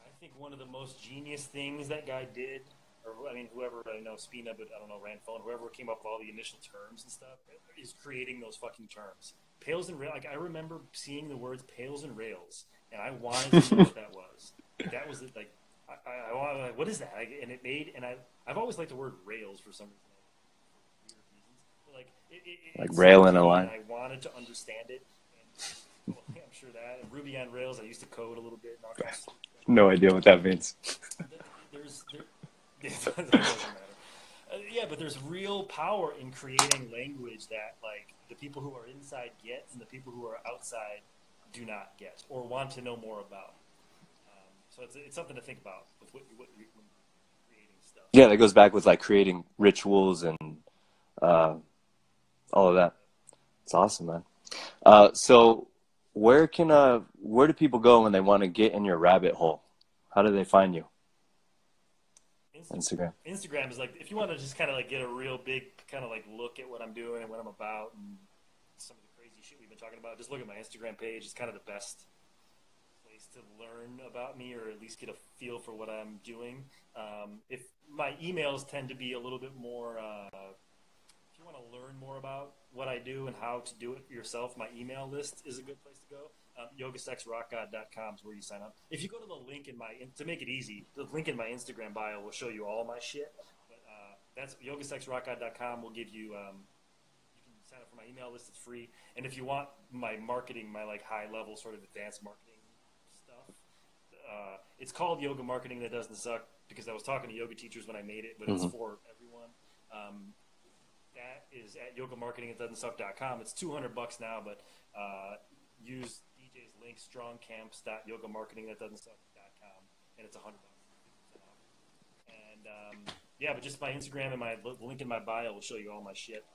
I think one of the most genius things that guy did, or I mean, whoever, I know Spina, but I don't know, Randphone, whoever came up with all the initial terms and stuff, is creating those fucking terms. Pales and rails. Like, I remember seeing the words Pales and Rails, and I wanted to know what that was. That was like, I wanted, like, what is that? Like, and it made, and I've always liked the word rails for some reason, for weird reasons. But like rail in a line. I wanted to understand it. And, well, I'm sure that. And Ruby on Rails, I used to code a little bit. No idea what that means. It doesn't matter. Yeah, but there's real power in creating language that, like, the people who are inside get and the people who are outside do not get or want to know more about. So it's something to think about with what when creating stuff. Yeah, that goes back with like creating rituals and all of that. It's awesome, man. So where do people go when they want to get in your rabbit hole? How do they find you? Instagram. Instagram is like, if you want to just kind of like get a real big kind of like look at what I'm doing and what I'm about and some of the crazy shit we've been talking about, just look at my Instagram page. It's kind of the best place to learn about me, or at least get a feel for what I'm doing. If my emails tend to be a little bit more, if you want to learn more about what I do and how to do it yourself, my email list is a good place to go. yogasexrockgod.com is where you sign up. If you go to the link in to make it easy, the link in my Instagram bio will show you all my shit. But that's yogasexrockgod.com will give you, you can sign up for my email list. It's free. And if you want my marketing, my like high level sort of advanced marketing stuff, it's called Yoga Marketing That Doesn't Suck because I was talking to yoga teachers when I made it, but it's for everyone. That is at yogamarketingthatdoesn'tsuck.com. It's $200 now, but use DJ's link, strongcamps.yogamarketingthatdoesn'tsuck.com, and it's $100 off. And yeah, but just my Instagram and my link in my bio will show you all my shit.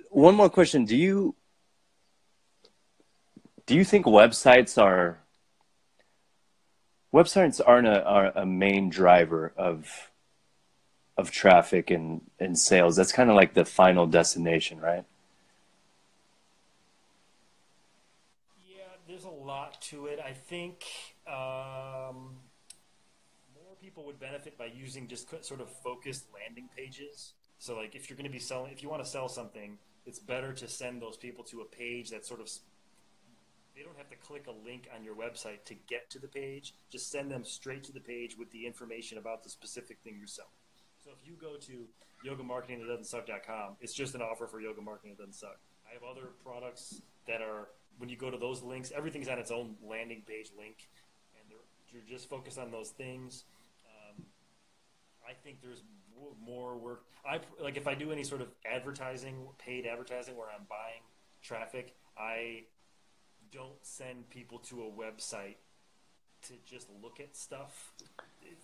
One more question: Do you think websites aren't a main driver of traffic and sales? That's kind of like the final destination, right? There's a lot to it. I think more people would benefit by using just sort of focused landing pages. So like if you're going to be selling, if you want to sell something, it's better to send those people to a page that sort of, they don't have to click a link on your website to get to the page. Just send them straight to the page with the information about the specific thing you're selling. So if you go to yogamarketingthatdoesn'tsuck.com, it's just an offer for Yoga Marketing That Doesn't Suck. I have other products that are, when you go to those links, everything's on its own landing page link, and you're just focused on those things. I think there's more work. Like if I do any sort of advertising, paid advertising where I'm buying traffic, I don't send people to a website to just look at stuff.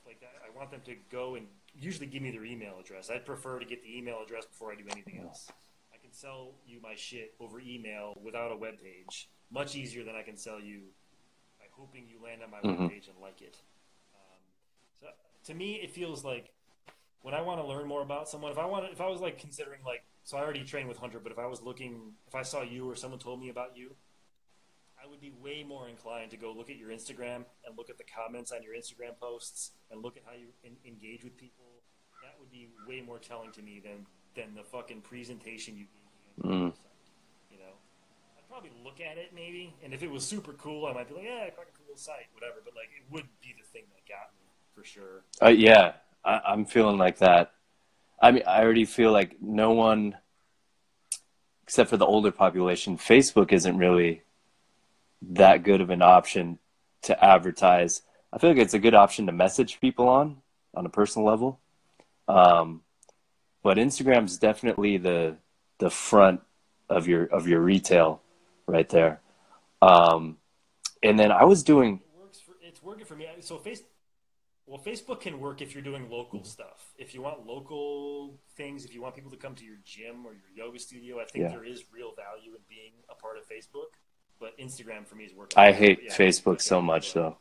Like I want them to go and usually give me their email address. I'd prefer to get the email address before I do anything else. I can sell you my shit over email without a web page much easier than I can sell you by hoping you land on my web page and like it. So to me, it feels like when I want to learn more about someone, if I was like considering like, so I already train with Hunter, but if I saw you or someone told me about you, I would be way more inclined to go look at your Instagram and look at the comments on your Instagram posts and look at how you engage with people. That would be way more telling to me than the fucking presentation you gave me on your website. You know, I'd probably look at it maybe, and if it was super cool, I might be like, yeah, fucking cool site, whatever. But like, it would be the thing that got me for sure. Yeah, I'm feeling like that. I mean, I already feel like no one, except for the older population, Facebook isn't really that good of an option to advertise. I feel like it's a good option to message people on a personal level. but Instagram's definitely the front of your retail right there. And then I was doing, It's working for me. So Facebook can work if you're doing local stuff. If you want local things, if you want people to come to your gym or your yoga studio, I think there is real value in being a part of Facebook. But Instagram for me is working. I hate Facebook so much, though.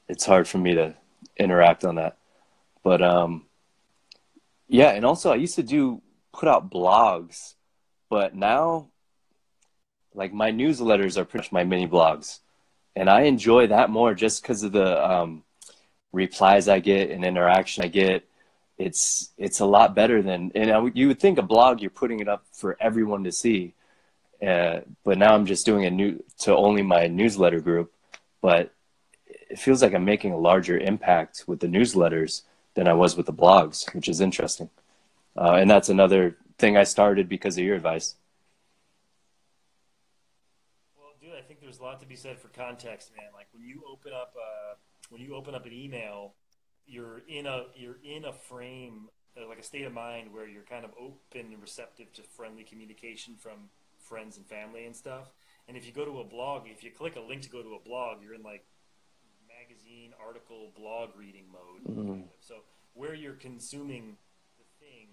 It's hard for me to interact on that. But yeah, and also I used to put out blogs, but now like my newsletters are pretty much my mini blogs, and I enjoy that more just because of the replies I get and interaction I get. It's a lot better than, you would think a blog you're putting it up for everyone to see, but now I'm just doing to only my newsletter group. But it feels like I'm making a larger impact with the newsletters than I was with the blogs, which is interesting. And that's another thing I started because of your advice. Well, dude, I think there's a lot to be said for context, man. Like when you open up an email, you're in a frame, like a state of mind where you're kind of open and receptive to friendly communication from friends and family and stuff. And if you go to a blog, if you click a link to go to a blog, you're in like magazine, article, blog reading mode. Mm-hmm. So where you're consuming the thing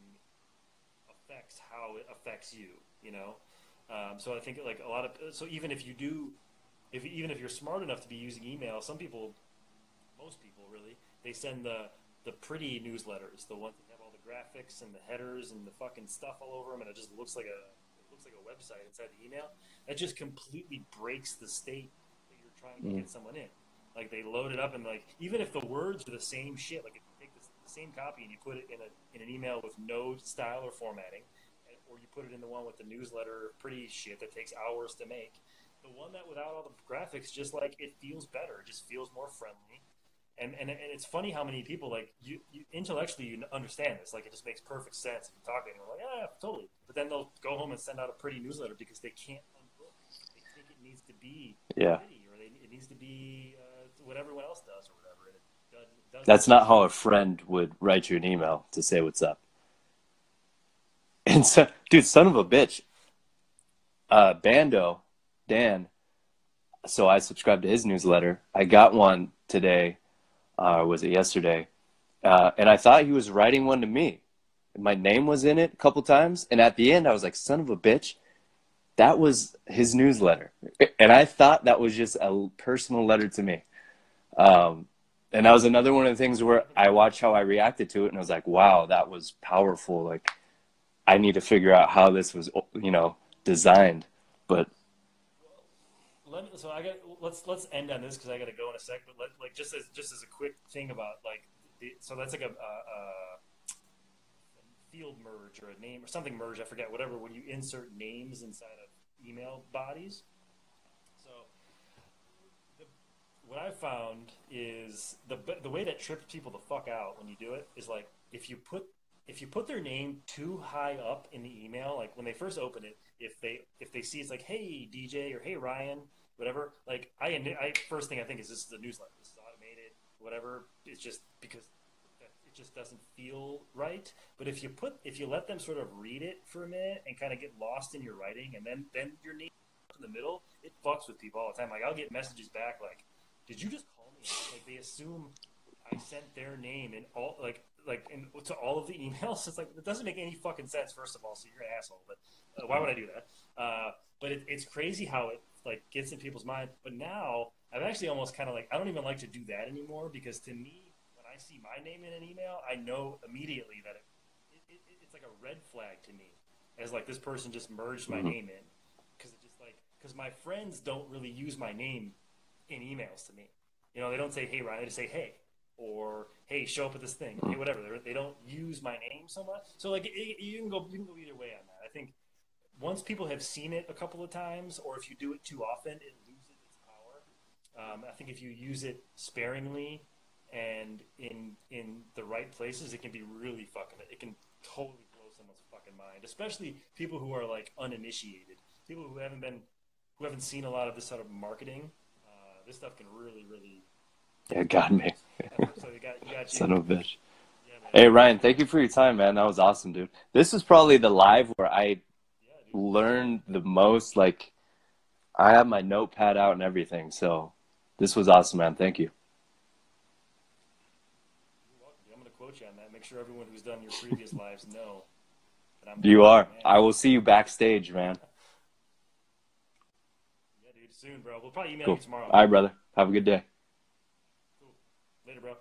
affects how it affects you, you know? So I think like so even if you're smart enough to be using email, most people really, they send the pretty newsletters, the ones that have all the graphics and the headers and the fucking stuff all over them, and it just looks like a website inside the email. That just completely breaks the state that you're trying to get someone in. Like they load it up and like even if the words are the same shit, like if you take the same copy and you put it in an email with no style or formatting, or you put it in the one with the newsletter pretty shit that takes hours to make, the one that without all the graphics, just like it feels better, it just feels more friendly. And it's funny how many people like you intellectually you understand this, like it just makes perfect sense if you talk to anyone, like yeah, totally. But then they'll go home and send out a pretty newsletter because they can't unbook. They think it needs to be pretty, or it needs to be what everyone else does or whatever. And it doesn't. That's not how a friend would write you an email to say what's up. And so, dude, son of a bitch, Bando, Dan. So I subscribed to his newsletter. I got one today. Was it yesterday? And I thought he was writing one to me. My name was in it a couple times. And at the end, I was like, son of a bitch, that was his newsletter. And I thought that was just a personal letter to me. And that was another one of the things where I watched how I reacted to it. And I was like, wow, that was powerful. Like, I need to figure out how this was, designed. But let's end on this because I got to go in a sec. But just as a quick thing about so that's like a field merge or a name or something merge. I forget whatever when you insert names inside of email bodies. So what I found is the way that trips people the fuck out when you do it is like if you put their name too high up in the email, like when they first open it, if they see it's like, hey DJ or hey Ryan, whatever, like I first thing I think is this is a newsletter, this is automated, whatever. It's just because it just doesn't feel right. But if you let them sort of read it for a minute and kind of get lost in your writing, and then your name in the middle, it fucks with people all the time. Like I'll get messages back like, did you just call me? Like they assume I sent their name in all to all of the emails. It's like it doesn't make any fucking sense. First of all, so you're an asshole. But why would I do that? But it's crazy how it like gets in people's mind. But now I've actually almost kind of like I don't even like to do that anymore because to me, when I see my name in an email, I know immediately that it's like a red flag to me, as like this person just merged my name in because my friends don't really use my name in emails to me. You know, they don't say hey Ryan, they just say hey. Or hey, show up at this thing. Hey, whatever. They don't use my name so much. So like you can go either way on that. I think once people have seen it a couple of times, or if you do it too often, it loses its power. I think if you use it sparingly and in the right places, it can be really fucking. It can totally blow someone's fucking mind, especially people who are like uninitiated, people who haven't seen a lot of this sort of marketing. This stuff can really. Yeah, got me. So you got Son of a bitch. Yeah, Hey, Ryan, thank you for your time, man. That was awesome, dude. This is probably the live where I Yeah, dude. learned the most. Like, I have my notepad out and everything. So this was awesome, man. Thank you. You're welcome, dude. I'm going to quote you on that. Make sure everyone who's done your previous lives know that I'm You quoting are. you, man. I will see you backstage, man. Yeah, dude. Soon, bro. We'll probably email Cool. you tomorrow. All right, brother. Have a good day. Cool. Later, bro.